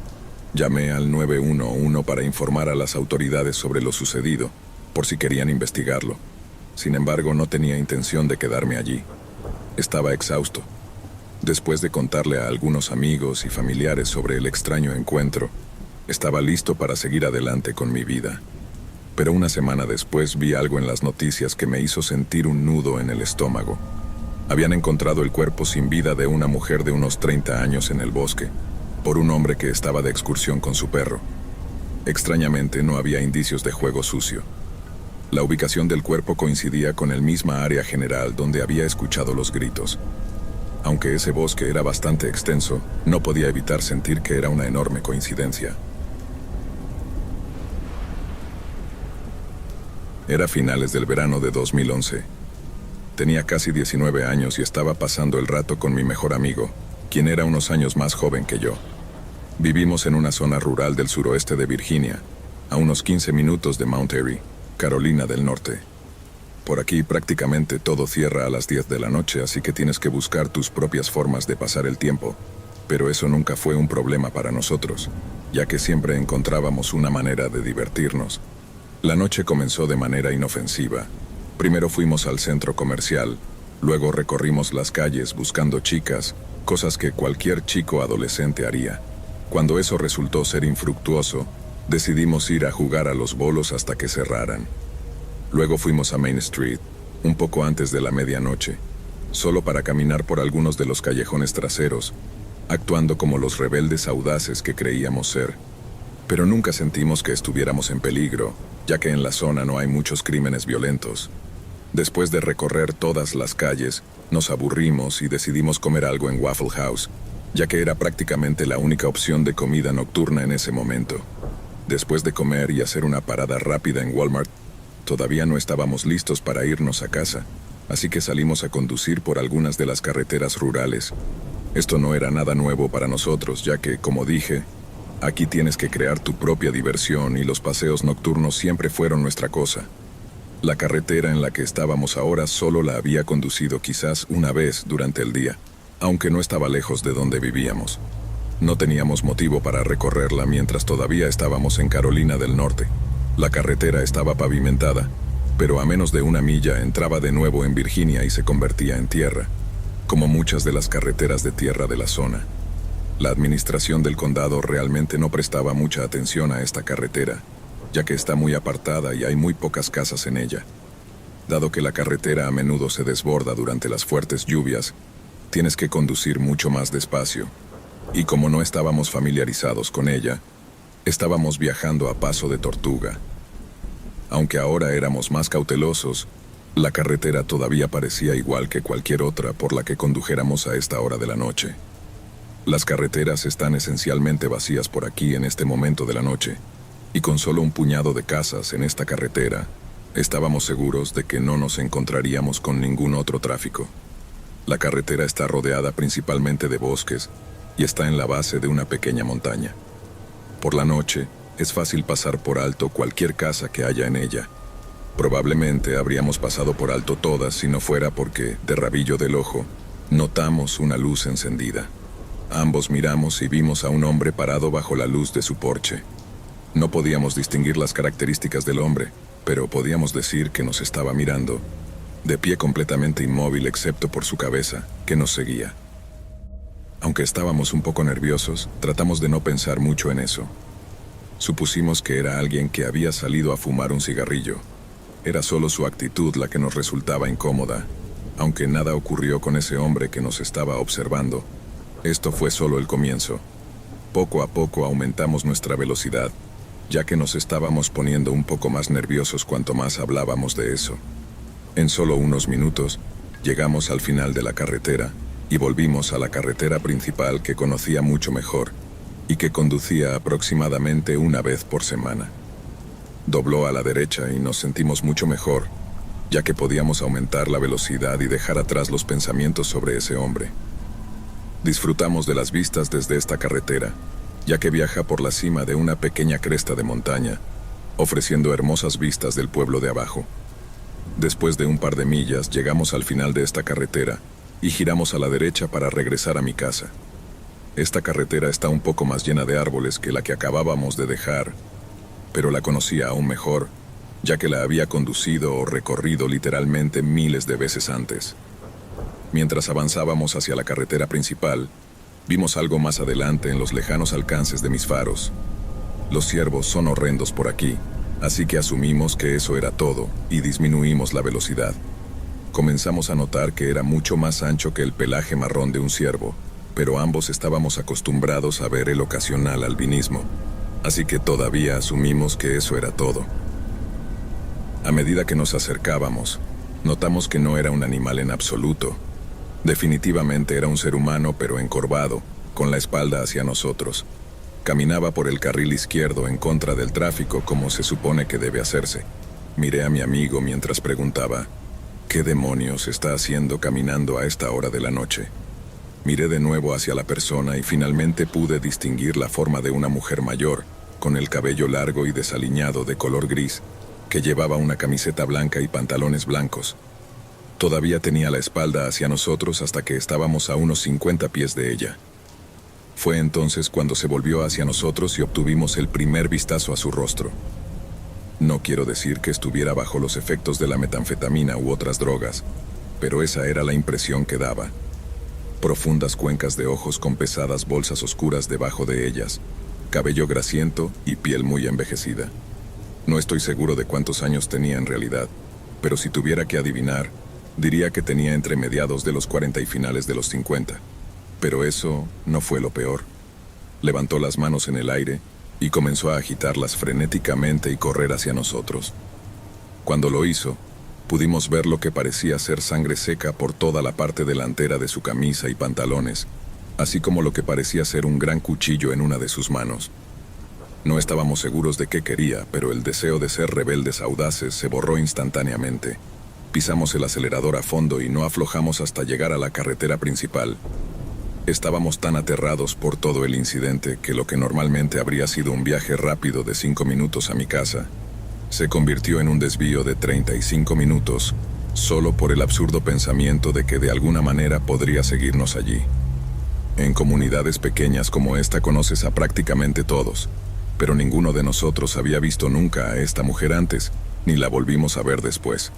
Llamé al 911 para informar a las autoridades sobre lo sucedido, por si querían investigarlo. Sin embargo, no tenía intención de quedarme allí. Estaba exhausto. Después de contarle a algunos amigos y familiares sobre el extraño encuentro, estaba listo para seguir adelante con mi vida. Pero una semana después vi algo en las noticias que me hizo sentir un nudo en el estómago. Habían encontrado el cuerpo sin vida de una mujer de unos 30 años en el bosque, por un hombre que estaba de excursión con su perro. Extrañamente, no había indicios de juego sucio. La ubicación del cuerpo coincidía con el misma área general donde había escuchado los gritos. Aunque ese bosque era bastante extenso, no podía evitar sentir que era una enorme coincidencia. Era finales del verano de 2011. Tenía casi 19 años y estaba pasando el rato con mi mejor amigo, quien era unos años más joven que yo. Vivimos en una zona rural del suroeste de Virginia, a unos 15 minutos de Mount Airy, Carolina del Norte. Por aquí prácticamente todo cierra a las 10 de la noche, así que tienes que buscar tus propias formas de pasar el tiempo. Pero eso nunca fue un problema para nosotros, ya que siempre encontrábamos una manera de divertirnos. La noche comenzó de manera inofensiva. Primero fuimos al centro comercial, luego recorrimos las calles buscando chicas, cosas que cualquier chico adolescente haría. Cuando eso resultó ser infructuoso, decidimos ir a jugar a los bolos hasta que cerraran. Luego fuimos a Main Street, un poco antes de la medianoche, solo para caminar por algunos de los callejones traseros, actuando como los rebeldes audaces que creíamos ser. Pero nunca sentimos que estuviéramos en peligro, ya que en la zona no hay muchos crímenes violentos. Después de recorrer todas las calles, nos aburrimos y decidimos comer algo en Waffle House, ya que era prácticamente la única opción de comida nocturna en ese momento. Después de comer y hacer una parada rápida en Walmart, todavía no estábamos listos para irnos a casa, así que salimos a conducir por algunas de las carreteras rurales. Esto no era nada nuevo para nosotros, ya que, como dije, aquí tienes que crear tu propia diversión y los paseos nocturnos siempre fueron nuestra cosa. La carretera en la que estábamos ahora solo la había conducido quizás una vez durante el día, aunque no estaba lejos de donde vivíamos. No teníamos motivo para recorrerla mientras todavía estábamos en Carolina del Norte. La carretera estaba pavimentada, pero a menos de 1 milla entraba de nuevo en Virginia y se convertía en tierra, como muchas de las carreteras de tierra de la zona. La administración del condado realmente no prestaba mucha atención a esta carretera, ya que está muy apartada y hay muy pocas casas en ella. Dado que la carretera a menudo se desborda durante las fuertes lluvias, tienes que conducir mucho más despacio. Y como no estábamos familiarizados con ella, estábamos viajando a paso de tortuga. Aunque ahora éramos más cautelosos, la carretera todavía parecía igual que cualquier otra por la que condujéramos a esta hora de la noche. Las carreteras están esencialmente vacías por aquí en este momento de la noche, y con solo un puñado de casas en esta carretera, estábamos seguros de que no nos encontraríamos con ningún otro tráfico. La carretera está rodeada principalmente de bosques y está en la base de una pequeña montaña. Por la noche, es fácil pasar por alto cualquier casa que haya en ella. Probablemente habríamos pasado por alto todas si no fuera porque, de rabillo del ojo, notamos una luz encendida. Ambos miramos y vimos a un hombre parado bajo la luz de su porche. No podíamos distinguir las características del hombre, pero podíamos decir que nos estaba mirando, de pie completamente inmóvil excepto por su cabeza, que nos seguía. Aunque estábamos un poco nerviosos, tratamos de no pensar mucho en eso. Supusimos que era alguien que había salido a fumar un cigarrillo. Era solo su actitud la que nos resultaba incómoda, aunque nada ocurrió con ese hombre que nos estaba observando. Esto fue solo el comienzo. Poco a poco aumentamos nuestra velocidad, ya que nos estábamos poniendo un poco más nerviosos cuanto más hablábamos de eso. En solo unos minutos, llegamos al final de la carretera y volvimos a la carretera principal que conocía mucho mejor y que conducía aproximadamente una vez por semana. Dobló a la derecha y nos sentimos mucho mejor, ya que podíamos aumentar la velocidad y dejar atrás los pensamientos sobre ese hombre. Disfrutamos de las vistas desde esta carretera, ya que viaja por la cima de una pequeña cresta de montaña, ofreciendo hermosas vistas del pueblo de abajo. Después de un par de millas, llegamos al final de esta carretera y giramos a la derecha para regresar a mi casa. Esta carretera está un poco más llena de árboles que la que acabábamos de dejar, pero la conocía aún mejor, ya que la había conducido o recorrido literalmente miles de veces antes. Mientras avanzábamos hacia la carretera principal, vimos algo más adelante en los lejanos alcances de mis faros. Los ciervos son horrendos por aquí, así que asumimos que eso era todo y disminuimos la velocidad. Comenzamos a notar que era mucho más ancho que el pelaje marrón de un ciervo, pero ambos estábamos acostumbrados a ver el ocasional albinismo, así que todavía asumimos que eso era todo. A medida que nos acercábamos, notamos que no era un animal en absoluto. Definitivamente era un ser humano, pero encorvado, con la espalda hacia nosotros. Caminaba por el carril izquierdo en contra del tráfico como se supone que debe hacerse. Miré a mi amigo mientras preguntaba, ¿qué demonios está haciendo caminando a esta hora de la noche? Miré de nuevo hacia la persona y finalmente pude distinguir la forma de una mujer mayor, con el cabello largo y desaliñado de color gris, que llevaba una camiseta blanca y pantalones blancos. Todavía tenía la espalda hacia nosotros hasta que estábamos a unos 50 pies de ella. Fue entonces cuando se volvió hacia nosotros y obtuvimos el primer vistazo a su rostro. No quiero decir que estuviera bajo los efectos de la metanfetamina u otras drogas, pero esa era la impresión que daba. Profundas cuencas de ojos con pesadas bolsas oscuras debajo de ellas, cabello grasiento y piel muy envejecida. No estoy seguro de cuántos años tenía en realidad, pero si tuviera que adivinar, diría que tenía entre mediados de los 40 y finales de los 50. Pero eso no fue lo peor. Levantó las manos en el aire y comenzó a agitarlas frenéticamente y correr hacia nosotros. Cuando lo hizo, pudimos ver lo que parecía ser sangre seca por toda la parte delantera de su camisa y pantalones, así como lo que parecía ser un gran cuchillo en una de sus manos. No estábamos seguros de qué quería, pero el deseo de ser rebeldes audaces se borró instantáneamente. Pisamos el acelerador a fondo y no aflojamos hasta llegar a la carretera principal. Estábamos tan aterrados por todo el incidente que lo que normalmente habría sido un viaje rápido de 5 minutos a mi casa, se convirtió en un desvío de 35 minutos, solo por el absurdo pensamiento de que de alguna manera podría seguirnos allí. En comunidades pequeñas como esta conoces a prácticamente todos, pero ninguno de nosotros había visto nunca a esta mujer antes, ni la volvimos a ver después.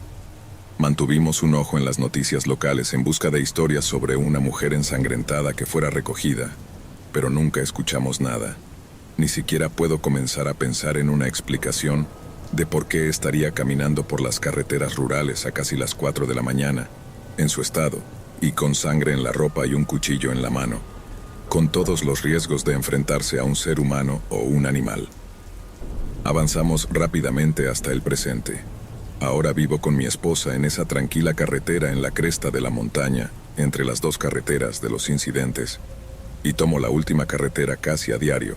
Mantuvimos un ojo en las noticias locales en busca de historias sobre una mujer ensangrentada que fuera recogida, pero nunca escuchamos nada. Ni siquiera puedo comenzar a pensar en una explicación de por qué estaría caminando por las carreteras rurales a casi las 4 de la mañana, en su estado, y con sangre en la ropa y un cuchillo en la mano, con todos los riesgos de enfrentarse a un ser humano o un animal. Avanzamos rápidamente hasta el presente. Ahora vivo con mi esposa en esa tranquila carretera en la cresta de la montaña, entre las dos carreteras de los incidentes, y tomo la última carretera casi a diario,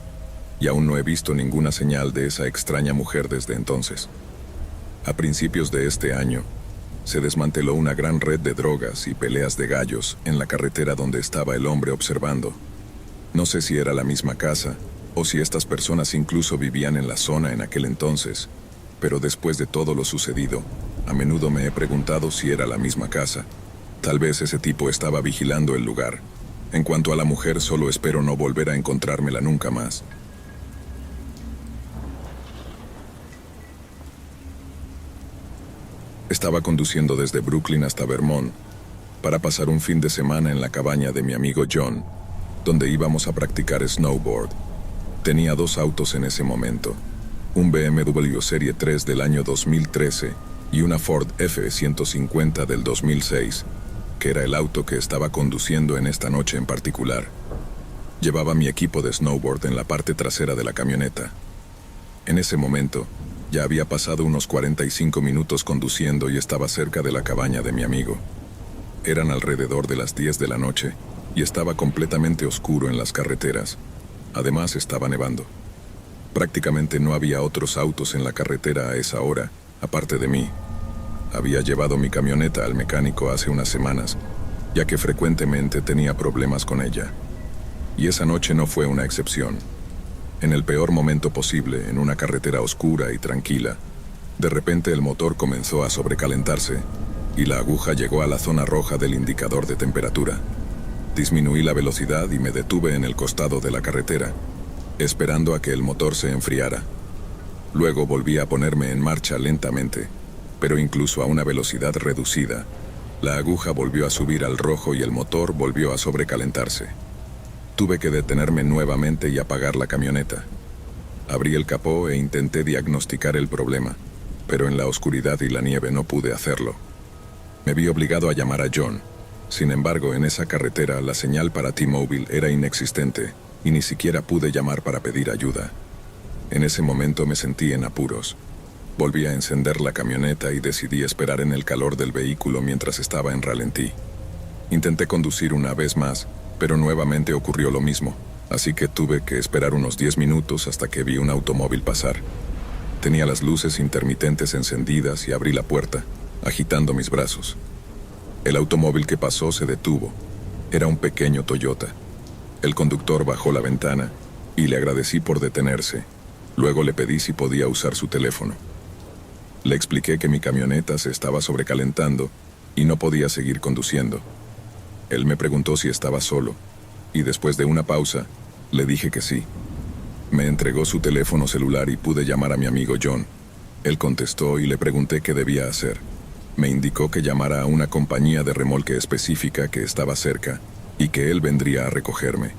y aún no he visto ninguna señal de esa extraña mujer desde entonces. A principios de este año, se desmanteló una gran red de drogas y peleas de gallos en la carretera donde estaba el hombre observando. No sé si era la misma casa, o si estas personas incluso vivían en la zona en aquel entonces, pero después de todo lo sucedido, a menudo me he preguntado si era la misma casa. Tal vez ese tipo estaba vigilando el lugar. En cuanto a la mujer, solo espero no volver a encontrármela nunca más. Estaba conduciendo desde Brooklyn hasta Vermont para pasar un fin de semana en la cabaña de mi amigo John, donde íbamos a practicar snowboard. Tenía 2 autos en ese momento, un BMW Serie 3 del año 2013 y una Ford F-150 del 2006, que era el auto que estaba conduciendo en esta noche en particular. Llevaba mi equipo de snowboard en la parte trasera de la camioneta. En ese momento, ya había pasado unos 45 minutos conduciendo y estaba cerca de la cabaña de mi amigo. Eran alrededor de las 10 de la noche y estaba completamente oscuro en las carreteras. Además, estaba nevando. Prácticamente no había otros autos en la carretera a esa hora, aparte de mí. Había llevado mi camioneta al mecánico hace unas semanas, ya que frecuentemente tenía problemas con ella. Y esa noche no fue una excepción. En el peor momento posible, en una carretera oscura y tranquila, de repente el motor comenzó a sobrecalentarse y la aguja llegó a la zona roja del indicador de temperatura. Disminuí la velocidad y me detuve en el costado de la carretera, esperando a que el motor se enfriara. Luego volví a ponerme en marcha lentamente, pero incluso a una velocidad reducida. La aguja volvió a subir al rojo y el motor volvió a sobrecalentarse. Tuve que detenerme nuevamente y apagar la camioneta. Abrí el capó e intenté diagnosticar el problema, pero en la oscuridad y la nieve no pude hacerlo. Me vi obligado a llamar a John. Sin embargo, en esa carretera la señal para T-Mobile era inexistente y ni siquiera pude llamar para pedir ayuda. En ese momento me sentí en apuros. Volví a encender la camioneta y decidí esperar en el calor del vehículo mientras estaba en ralentí. Intenté conducir una vez más, pero nuevamente ocurrió lo mismo, así que tuve que esperar unos 10 minutos hasta que vi un automóvil pasar. Tenía las luces intermitentes encendidas y abrí la puerta, agitando mis brazos. El automóvil que pasó se detuvo. Era un pequeño Toyota. El conductor bajó la ventana y le agradecí por detenerse. Luego le pedí si podía usar su teléfono. Le expliqué que mi camioneta se estaba sobrecalentando y no podía seguir conduciendo. Él me preguntó si estaba solo, y después de una pausa, le dije que sí. Me entregó su teléfono celular y pude llamar a mi amigo John. Él contestó y le pregunté qué debía hacer. Me indicó que llamara a una compañía de remolque específica que estaba cerca y que él vendría a recogerme.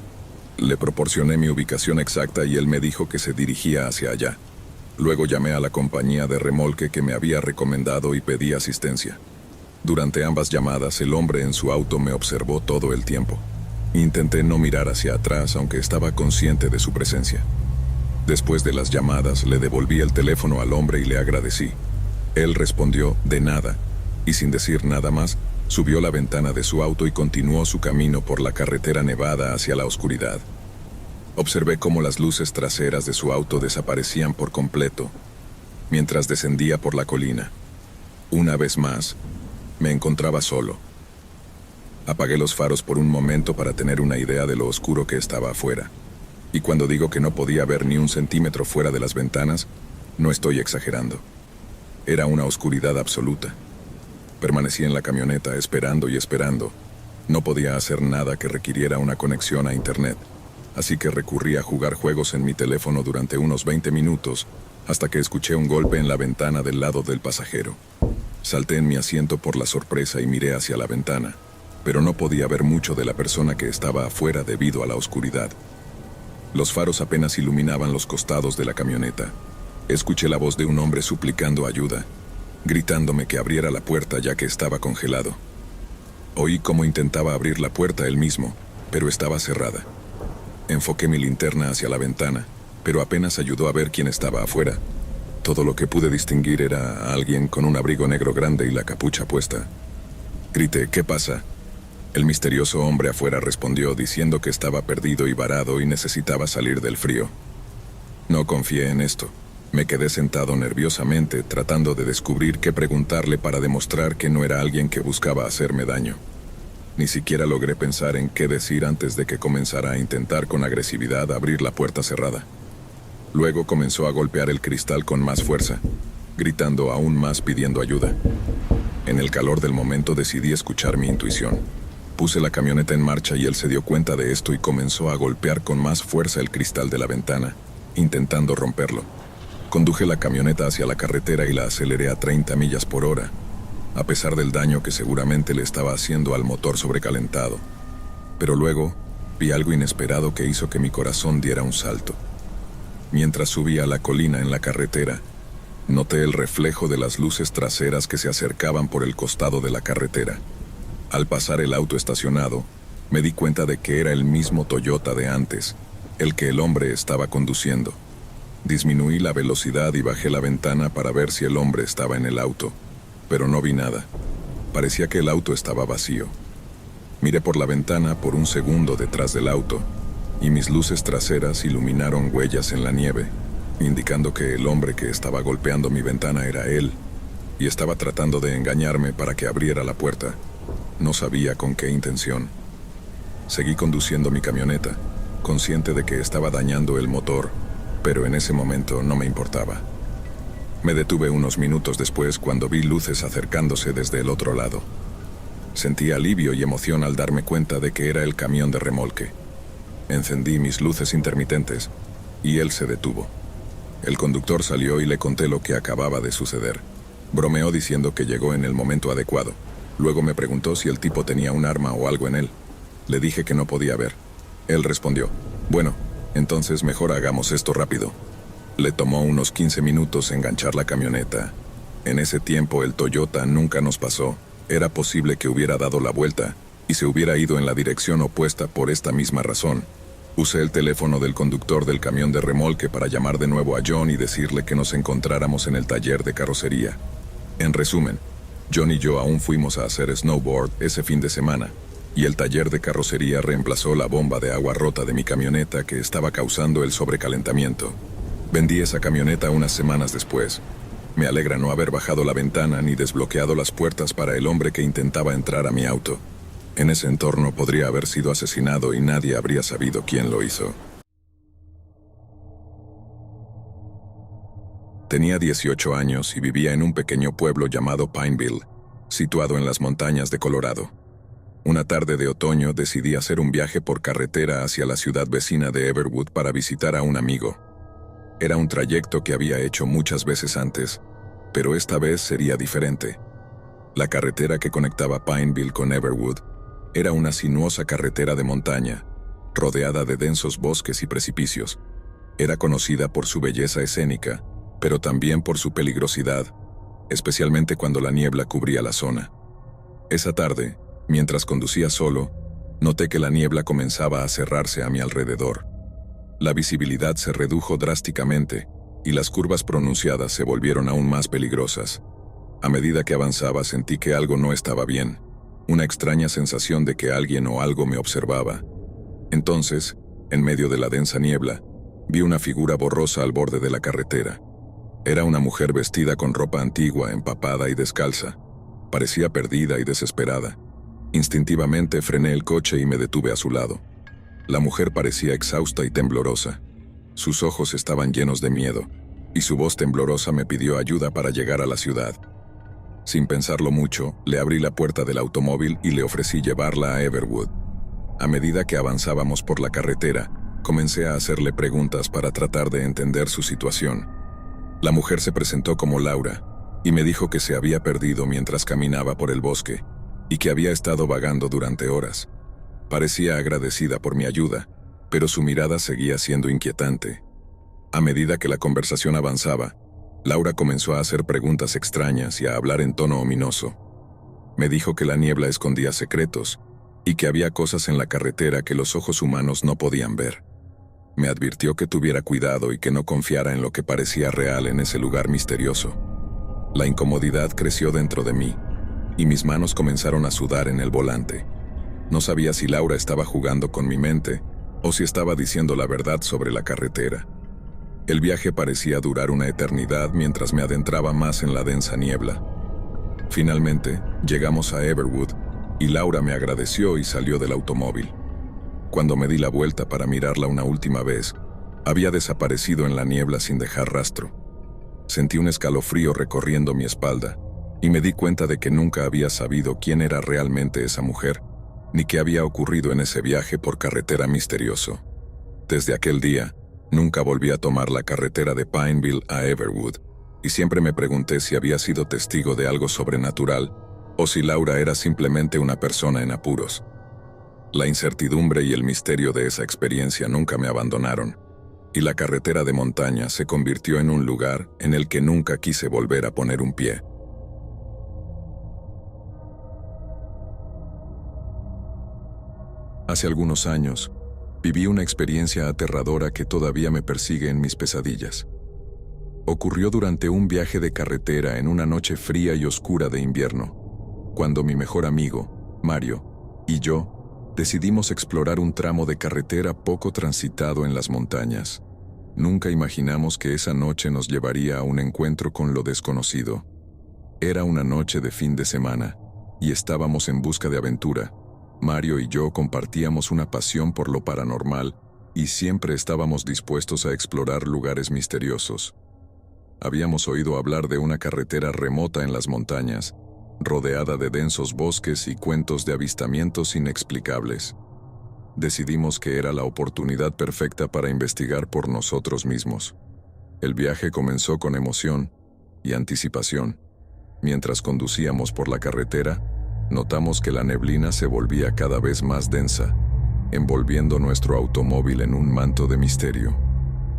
Le proporcioné mi ubicación exacta y él me dijo que se dirigía hacia allá. Luego llamé a la compañía de remolque que me había recomendado y pedí asistencia. Durante ambas llamadas, el hombre en su auto me observó todo el tiempo. Intenté no mirar hacia atrás, aunque estaba consciente de su presencia. Después de las llamadas, le devolví el teléfono al hombre y le agradecí. Él respondió, de nada, y sin decir nada más, subió la ventana de su auto y continuó su camino por la carretera nevada hacia la oscuridad. Observé cómo las luces traseras de su auto desaparecían por completo, mientras descendía por la colina. Una vez más, me encontraba solo. Apagué los faros por un momento para tener una idea de lo oscuro que estaba afuera. Y cuando digo que no podía ver ni un centímetro fuera de las ventanas, no estoy exagerando. Era una oscuridad absoluta. Permanecí en la camioneta esperando y esperando. No podía hacer nada que requiriera una conexión a internet, así que recurrí a jugar juegos en mi teléfono durante unos 20 minutos, hasta que escuché un golpe en la ventana del lado del pasajero. Salté en mi asiento por la sorpresa y miré hacia la ventana, pero no podía ver mucho de la persona que estaba afuera debido a la oscuridad. Los faros apenas iluminaban los costados de la camioneta. Escuché la voz de un hombre suplicando ayuda, gritándome que abriera la puerta ya que estaba congelado. Oí cómo intentaba abrir la puerta él mismo, pero estaba cerrada. Enfoqué mi linterna hacia la ventana, pero apenas ayudó a ver quién estaba afuera. Todo lo que pude distinguir era a alguien con un abrigo negro grande y la capucha puesta. Grité, ¿qué pasa? El misterioso hombre afuera respondió diciendo que estaba perdido y varado y necesitaba salir del frío. No confié en esto. Me quedé sentado nerviosamente tratando de descubrir qué preguntarle para demostrar que no era alguien que buscaba hacerme daño. Ni siquiera logré pensar en qué decir antes de que comenzara a intentar con agresividad abrir la puerta cerrada. Luego comenzó a golpear el cristal con más fuerza, gritando aún más pidiendo ayuda. En el calor del momento decidí escuchar mi intuición. Puse la camioneta en marcha y él se dio cuenta de esto y comenzó a golpear con más fuerza el cristal de la ventana, intentando romperlo. Conduje la camioneta hacia la carretera y la aceleré a 30 millas por hora, a pesar del daño que seguramente le estaba haciendo al motor sobrecalentado. Pero luego vi algo inesperado que hizo que mi corazón diera un salto. Mientras subía a la colina en la carretera, noté el reflejo de las luces traseras que se acercaban por el costado de la carretera. Al pasar el auto estacionado, Me di cuenta de que era el mismo Toyota de antes, el que el hombre estaba conduciendo. Disminuí la velocidad y bajé la ventana para ver si el hombre estaba en el auto, pero no vi nada. Parecía que el auto estaba vacío. Miré por la ventana por un segundo detrás del auto, y mis luces traseras iluminaron huellas en la nieve, indicando que el hombre que estaba golpeando mi ventana era él, y estaba tratando de engañarme para que abriera la puerta. No sabía con qué intención. Seguí conduciendo mi camioneta, consciente de que estaba dañando el motor, pero en ese momento no me importaba. Me detuve unos minutos después cuando vi luces acercándose desde el otro lado. Sentí alivio y emoción al darme cuenta de que era el camión de remolque. Encendí mis luces intermitentes y él se detuvo. El conductor salió y le conté lo que acababa de suceder. Bromeó diciendo que llegó en el momento adecuado. Luego me preguntó si el tipo tenía un arma o algo en él. Le dije que no podía ver. Él respondió, «Bueno, entonces mejor hagamos esto rápido». Le tomó unos 15 minutos enganchar la camioneta. En ese tiempo el Toyota nunca nos pasó. Era posible que hubiera dado la vuelta y se hubiera ido en la dirección opuesta por esta misma razón. Usé el teléfono del conductor del camión de remolque para llamar de nuevo a John y decirle que nos encontráramos en el taller de carrocería. En resumen, John y yo aún fuimos a hacer snowboard ese fin de semana, y el taller de carrocería reemplazó la bomba de agua rota de mi camioneta que estaba causando el sobrecalentamiento. Vendí esa camioneta unas semanas después. Me alegra no haber bajado la ventana ni desbloqueado las puertas para el hombre que intentaba entrar a mi auto. En ese entorno podría haber sido asesinado y nadie habría sabido quién lo hizo. Tenía 18 años y vivía en un pequeño pueblo llamado Pineville, situado en las montañas de Colorado. Una tarde de otoño decidí hacer un viaje por carretera hacia la ciudad vecina de Everwood para visitar a un amigo. Era un trayecto que había hecho muchas veces antes, pero esta vez sería diferente. La carretera que conectaba Pineville con Everwood era una sinuosa carretera de montaña, rodeada de densos bosques y precipicios. Era conocida por su belleza escénica, pero también por su peligrosidad, especialmente cuando la niebla cubría la zona. Esa tarde, mientras conducía solo, noté que la niebla comenzaba a cerrarse a mi alrededor. La visibilidad se redujo drásticamente y las curvas pronunciadas se volvieron aún más peligrosas. A medida que avanzaba sentí que algo no estaba bien, una extraña sensación de que alguien o algo me observaba. Entonces, en medio de la densa niebla, vi una figura borrosa al borde de la carretera. Era una mujer vestida con ropa antigua, empapada y descalza. Parecía perdida y desesperada. Instintivamente frené el coche y me detuve a su lado. La mujer parecía exhausta y temblorosa. Sus ojos estaban llenos de miedo, y su voz temblorosa me pidió ayuda para llegar a la ciudad. Sin pensarlo mucho, le abrí la puerta del automóvil y le ofrecí llevarla a Everwood. A medida que avanzábamos por la carretera, comencé a hacerle preguntas para tratar de entender su situación. La mujer se presentó como Laura, y me dijo que se había perdido mientras caminaba por el bosque, y que había estado vagando durante horas. Parecía agradecida por mi ayuda, pero su mirada seguía siendo inquietante. A medida que la conversación avanzaba, Laura comenzó a hacer preguntas extrañas y a hablar en tono ominoso. Me dijo que la niebla escondía secretos y que había cosas en la carretera que los ojos humanos no podían ver. Me advirtió que tuviera cuidado y que no confiara en lo que parecía real en ese lugar misterioso. La incomodidad creció dentro de mí, y mis manos comenzaron a sudar en el volante. No sabía si Laura estaba jugando con mi mente o si estaba diciendo la verdad sobre la carretera. El viaje parecía durar una eternidad mientras me adentraba más en la densa niebla. Finalmente, llegamos a Everwood y Laura me agradeció y salió del automóvil. Cuando me di la vuelta para mirarla una última vez, había desaparecido en la niebla sin dejar rastro. Sentí un escalofrío recorriendo mi espalda y me di cuenta de que nunca había sabido quién era realmente esa mujer, ni qué había ocurrido en ese viaje por carretera misterioso. Desde aquel día, nunca volví a tomar la carretera de Pineville a Everwood, y siempre me pregunté si había sido testigo de algo sobrenatural o si Laura era simplemente una persona en apuros. La incertidumbre y el misterio de esa experiencia nunca me abandonaron, y la carretera de montaña se convirtió en un lugar en el que nunca quise volver a poner un pie. Hace algunos años, viví una experiencia aterradora que todavía me persigue en mis pesadillas. Ocurrió durante un viaje de carretera en una noche fría y oscura de invierno, cuando mi mejor amigo, Mario, y yo decidimos explorar un tramo de carretera poco transitado en las montañas. Nunca imaginamos que esa noche nos llevaría a un encuentro con lo desconocido. Era una noche de fin de semana, y estábamos en busca de aventura. Mario y yo compartíamos una pasión por lo paranormal, y siempre estábamos dispuestos a explorar lugares misteriosos. Habíamos oído hablar de una carretera remota en las montañas, rodeada de densos bosques y cuentos de avistamientos inexplicables. Decidimos que era la oportunidad perfecta para investigar por nosotros mismos. El viaje comenzó con emoción y anticipación. Mientras conducíamos por la carretera, notamos que la neblina se volvía cada vez más densa, envolviendo nuestro automóvil en un manto de misterio.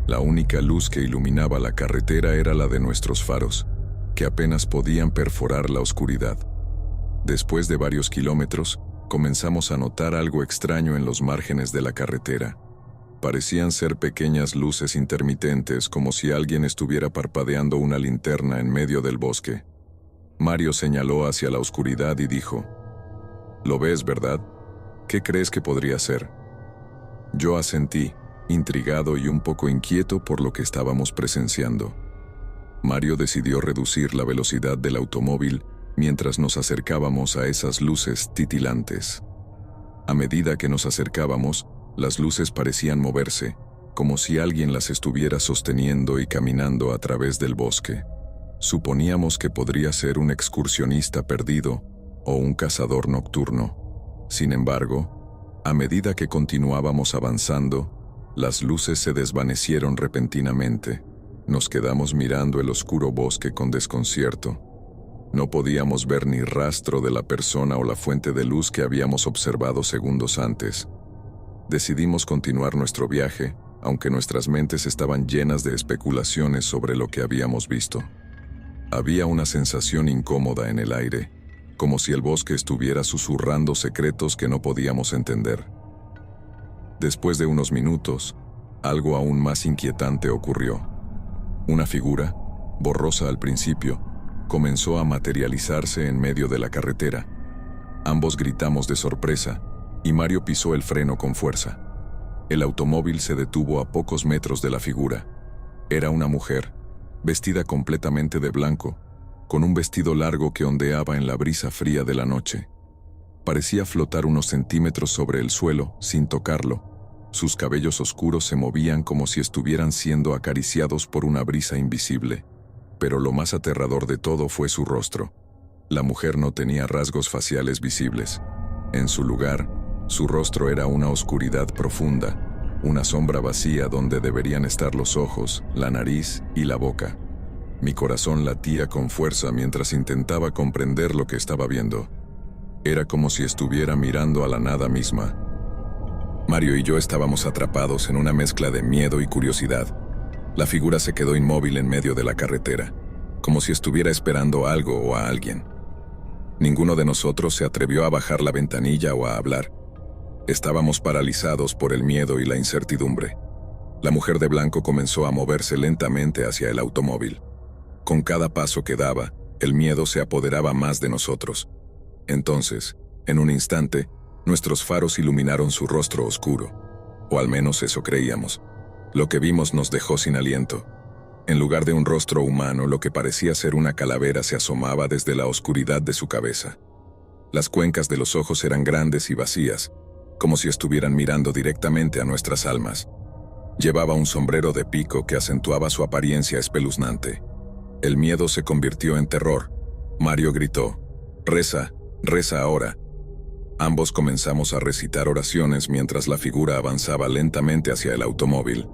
La única luz que iluminaba la carretera era la de nuestros faros, que apenas podían perforar la oscuridad. Después de varios kilómetros, comenzamos a notar algo extraño en los márgenes de la carretera. Parecían ser pequeñas luces intermitentes, como si alguien estuviera parpadeando una linterna en medio del bosque. Mario señaló hacia la oscuridad y dijo: «¿Lo ves, verdad? ¿Qué crees que podría ser?». Yo asentí, intrigado y un poco inquieto por lo que estábamos presenciando. Mario decidió reducir la velocidad del automóvil mientras nos acercábamos a esas luces titilantes. A medida que nos acercábamos, las luces parecían moverse, como si alguien las estuviera sosteniendo y caminando a través del bosque. Suponíamos que podría ser un excursionista perdido o un cazador nocturno. Sin embargo, a medida que continuábamos avanzando, las luces se desvanecieron repentinamente. Nos quedamos mirando el oscuro bosque con desconcierto. No podíamos ver ni rastro de la persona o la fuente de luz que habíamos observado segundos antes. Decidimos continuar nuestro viaje, aunque nuestras mentes estaban llenas de especulaciones sobre lo que habíamos visto. Había una sensación incómoda en el aire, como si el bosque estuviera susurrando secretos que no podíamos entender. Después de unos minutos, algo aún más inquietante ocurrió. Una figura, borrosa al principio, comenzó a materializarse en medio de la carretera. Ambos gritamos de sorpresa, y Mario pisó el freno con fuerza. El automóvil se detuvo a pocos metros de la figura. Era una mujer, vestida completamente de blanco, con un vestido largo que ondeaba en la brisa fría de la noche. Parecía flotar unos centímetros sobre el suelo, sin tocarlo. Sus cabellos oscuros se movían como si estuvieran siendo acariciados por una brisa invisible. Pero lo más aterrador de todo fue su rostro. La mujer no tenía rasgos faciales visibles. En su lugar, su rostro era una oscuridad profunda, una sombra vacía donde deberían estar los ojos, la nariz y la boca. Mi corazón latía con fuerza mientras intentaba comprender lo que estaba viendo. Era como si estuviera mirando a la nada misma. Mario y yo estábamos atrapados en una mezcla de miedo y curiosidad. La figura se quedó inmóvil en medio de la carretera, como si estuviera esperando algo o a alguien. Ninguno de nosotros se atrevió a bajar la ventanilla o a hablar. Estábamos paralizados por el miedo y la incertidumbre. La mujer de blanco comenzó a moverse lentamente hacia el automóvil. Con cada paso que daba, el miedo se apoderaba más de nosotros. Entonces, en un instante, nuestros faros iluminaron su rostro oscuro. O al menos eso creíamos. Lo que vimos nos dejó sin aliento. En lugar de un rostro humano, lo que parecía ser una calavera se asomaba desde la oscuridad de su cabeza. Las cuencas de los ojos eran grandes y vacías, como si estuvieran mirando directamente a nuestras almas. Llevaba un sombrero de pico que acentuaba su apariencia espeluznante. El miedo se convirtió en terror. Mario gritó: «Reza, reza ahora». Ambos comenzamos a recitar oraciones mientras la figura avanzaba lentamente hacia el automóvil.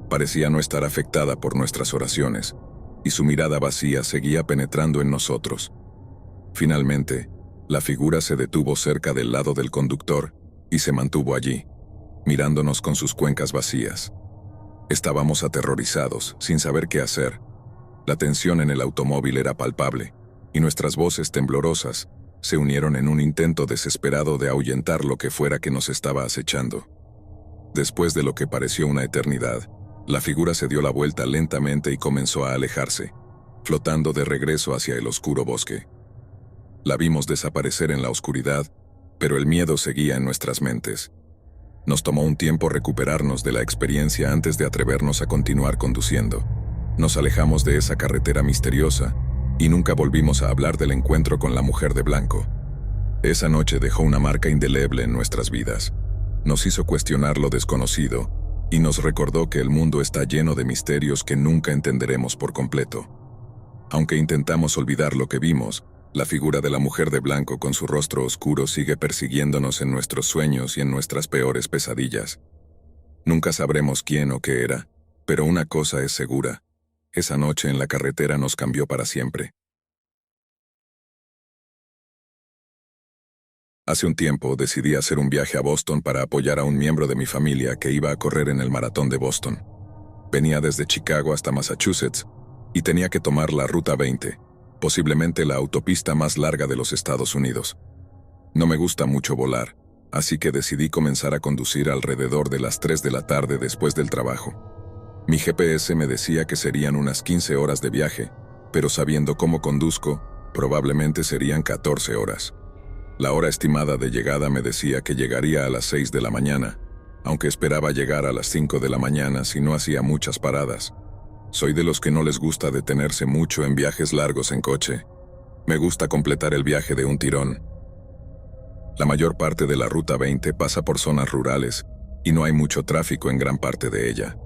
Parecía no estar afectada por nuestras oraciones, y su mirada vacía seguía penetrando en nosotros. Finalmente, la figura se detuvo cerca del lado del conductor y se mantuvo allí, mirándonos con sus cuencas vacías. Estábamos aterrorizados, sin saber qué hacer. La tensión en el automóvil era palpable, y nuestras voces temblorosas se unieron en un intento desesperado de ahuyentar lo que fuera que nos estaba acechando. Después de lo que pareció una eternidad, la figura se dio la vuelta lentamente y comenzó a alejarse, flotando de regreso hacia el oscuro bosque. La vimos desaparecer en la oscuridad, pero el miedo seguía en nuestras mentes. Nos tomó un tiempo recuperarnos de la experiencia antes de atrevernos a continuar conduciendo. Nos alejamos de esa carretera misteriosa y nunca volvimos a hablar del encuentro con la mujer de blanco. Esa noche dejó una marca indeleble en nuestras vidas. Nos hizo cuestionar lo desconocido y nos recordó que el mundo está lleno de misterios que nunca entenderemos por completo. Aunque intentamos olvidar lo que vimos, la figura de la mujer de blanco con su rostro oscuro sigue persiguiéndonos en nuestros sueños y en nuestras peores pesadillas. Nunca sabremos quién o qué era, pero una cosa es segura: esa noche en la carretera nos cambió para siempre. Hace un tiempo decidí hacer un viaje a Boston para apoyar a un miembro de mi familia que iba a correr en el maratón de Boston. Venía desde Chicago hasta Massachusetts y tenía que tomar la Ruta 20, posiblemente la autopista más larga de los Estados Unidos. No me gusta mucho volar, así que decidí comenzar a conducir alrededor de las 3 de la tarde después del trabajo. Mi GPS me decía que serían unas 15 horas de viaje, pero sabiendo cómo conduzco, probablemente serían 14 horas. La hora estimada de llegada me decía que llegaría a las 6 de la mañana, aunque esperaba llegar a las 5 de la mañana si no hacía muchas paradas. Soy de los que no les gusta detenerse mucho en viajes largos en coche. Me gusta completar el viaje de un tirón. La mayor parte de la Ruta 20 pasa por zonas rurales y no hay mucho tráfico en gran parte de ella.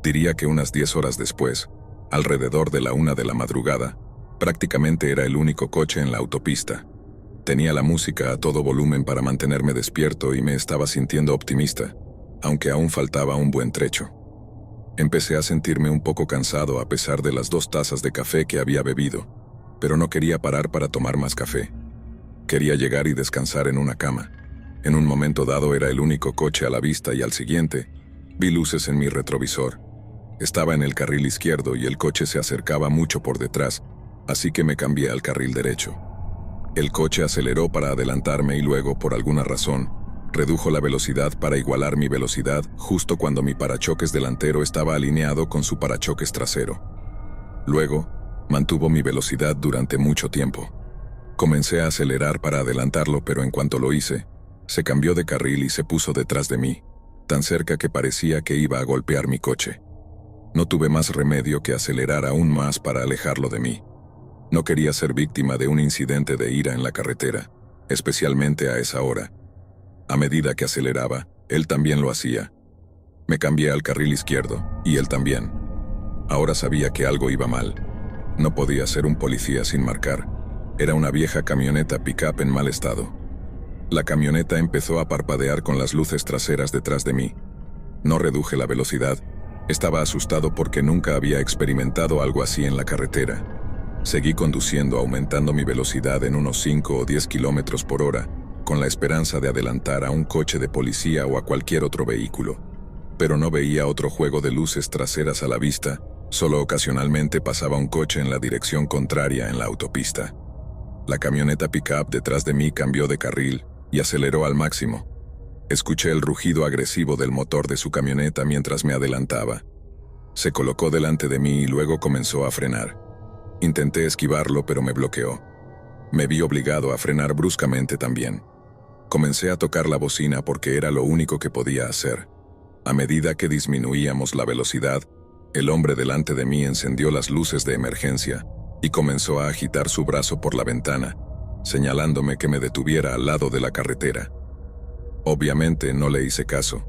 Diría que unas 10 horas después, alrededor de la 1 de la madrugada, prácticamente era el único coche en la autopista. Tenía la música a todo volumen para mantenerme despierto y me estaba sintiendo optimista, aunque aún faltaba un buen trecho. Empecé a sentirme un poco cansado a pesar de las 2 tazas de café que había bebido, pero no quería parar para tomar más café. Quería llegar y descansar en una cama. En un momento dado era el único coche a la vista y al siguiente, vi luces en mi retrovisor. Estaba en el carril izquierdo y el coche se acercaba mucho por detrás, así que me cambié al carril derecho. El coche aceleró para adelantarme y luego, por alguna razón, redujo la velocidad para igualar mi velocidad justo cuando mi parachoques delantero estaba alineado con su parachoques trasero. Luego, mantuvo mi velocidad durante mucho tiempo. Comencé a acelerar para adelantarlo, pero en cuanto lo hice, se cambió de carril y se puso detrás de mí, tan cerca que parecía que iba a golpear mi coche. No tuve más remedio que acelerar aún más para alejarlo de mí. No quería ser víctima de un incidente de ira en la carretera, especialmente a esa hora. A medida que aceleraba, él también lo hacía. Me cambié al carril izquierdo, y él también. Ahora sabía que algo iba mal. No podía ser un policía sin marcar. Era una vieja camioneta pick-up en mal estado. La camioneta empezó a parpadear con las luces traseras detrás de mí. No reduje la velocidad. Estaba asustado porque nunca había experimentado algo así en la carretera. Seguí conduciendo, aumentando mi velocidad en unos 5 o 10 kilómetros por hora, con la esperanza de adelantar a un coche de policía o a cualquier otro vehículo. Pero no veía otro juego de luces traseras a la vista, solo ocasionalmente pasaba un coche en la dirección contraria en la autopista. La camioneta pick-up detrás de mí cambió de carril y aceleró al máximo. Escuché el rugido agresivo del motor de su camioneta mientras me adelantaba. Se colocó delante de mí y luego comenzó a frenar. Intenté esquivarlo, pero me bloqueó. Me vi obligado a frenar bruscamente también. Comencé a tocar la bocina porque era lo único que podía hacer. A medida que disminuíamos la velocidad, el hombre delante de mí encendió las luces de emergencia y comenzó a agitar su brazo por la ventana, señalándome que me detuviera al lado de la carretera. Obviamente no le hice caso.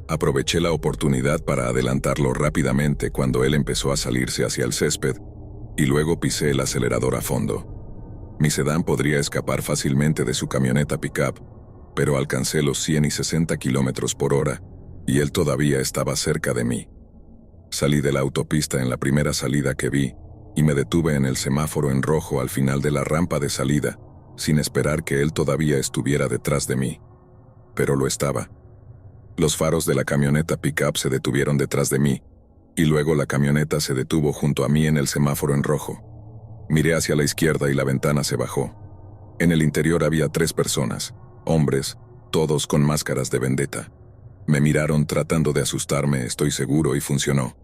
Aproveché la oportunidad para adelantarlo rápidamente cuando él empezó a salirse hacia el césped y luego pisé el acelerador a fondo. Mi sedán podría escapar fácilmente de su camioneta pick-up, pero alcancé los 100 y 60 kilómetros por hora y él todavía estaba cerca de mí. Salí de la autopista en la primera salida que vi y me detuve en el semáforo en rojo al final de la rampa de salida, sin esperar que él todavía estuviera detrás de mí. Pero lo estaba. Los faros de la camioneta pick-up se detuvieron detrás de mí, y luego la camioneta se detuvo junto a mí en el semáforo en rojo. Miré hacia la izquierda y la ventana se bajó. En el interior había 3 personas, hombres, todos con máscaras de vendetta. Me miraron tratando de asustarme, estoy seguro, y funcionó.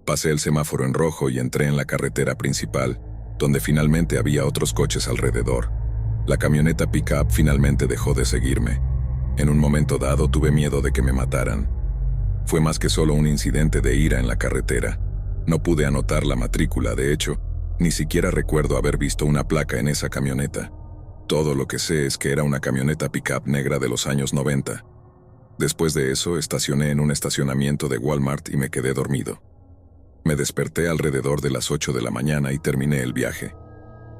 Pasé el semáforo en rojo y entré en la carretera principal, donde finalmente había otros coches alrededor. La camioneta pick-up finalmente dejó de seguirme. En un momento dado tuve miedo de que me mataran. Fue más que solo un incidente de ira en la carretera. No pude anotar la matrícula, de hecho, ni siquiera recuerdo haber visto una placa en esa camioneta. Todo lo que sé es que era una camioneta pick-up negra de los años 90. Después de eso, estacioné en un estacionamiento de Walmart y me quedé dormido. Me desperté alrededor de las 8 de la mañana y terminé el viaje.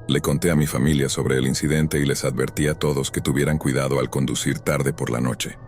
Le conté a mi familia sobre el incidente y les advertí a todos que tuvieran cuidado al conducir tarde por la noche.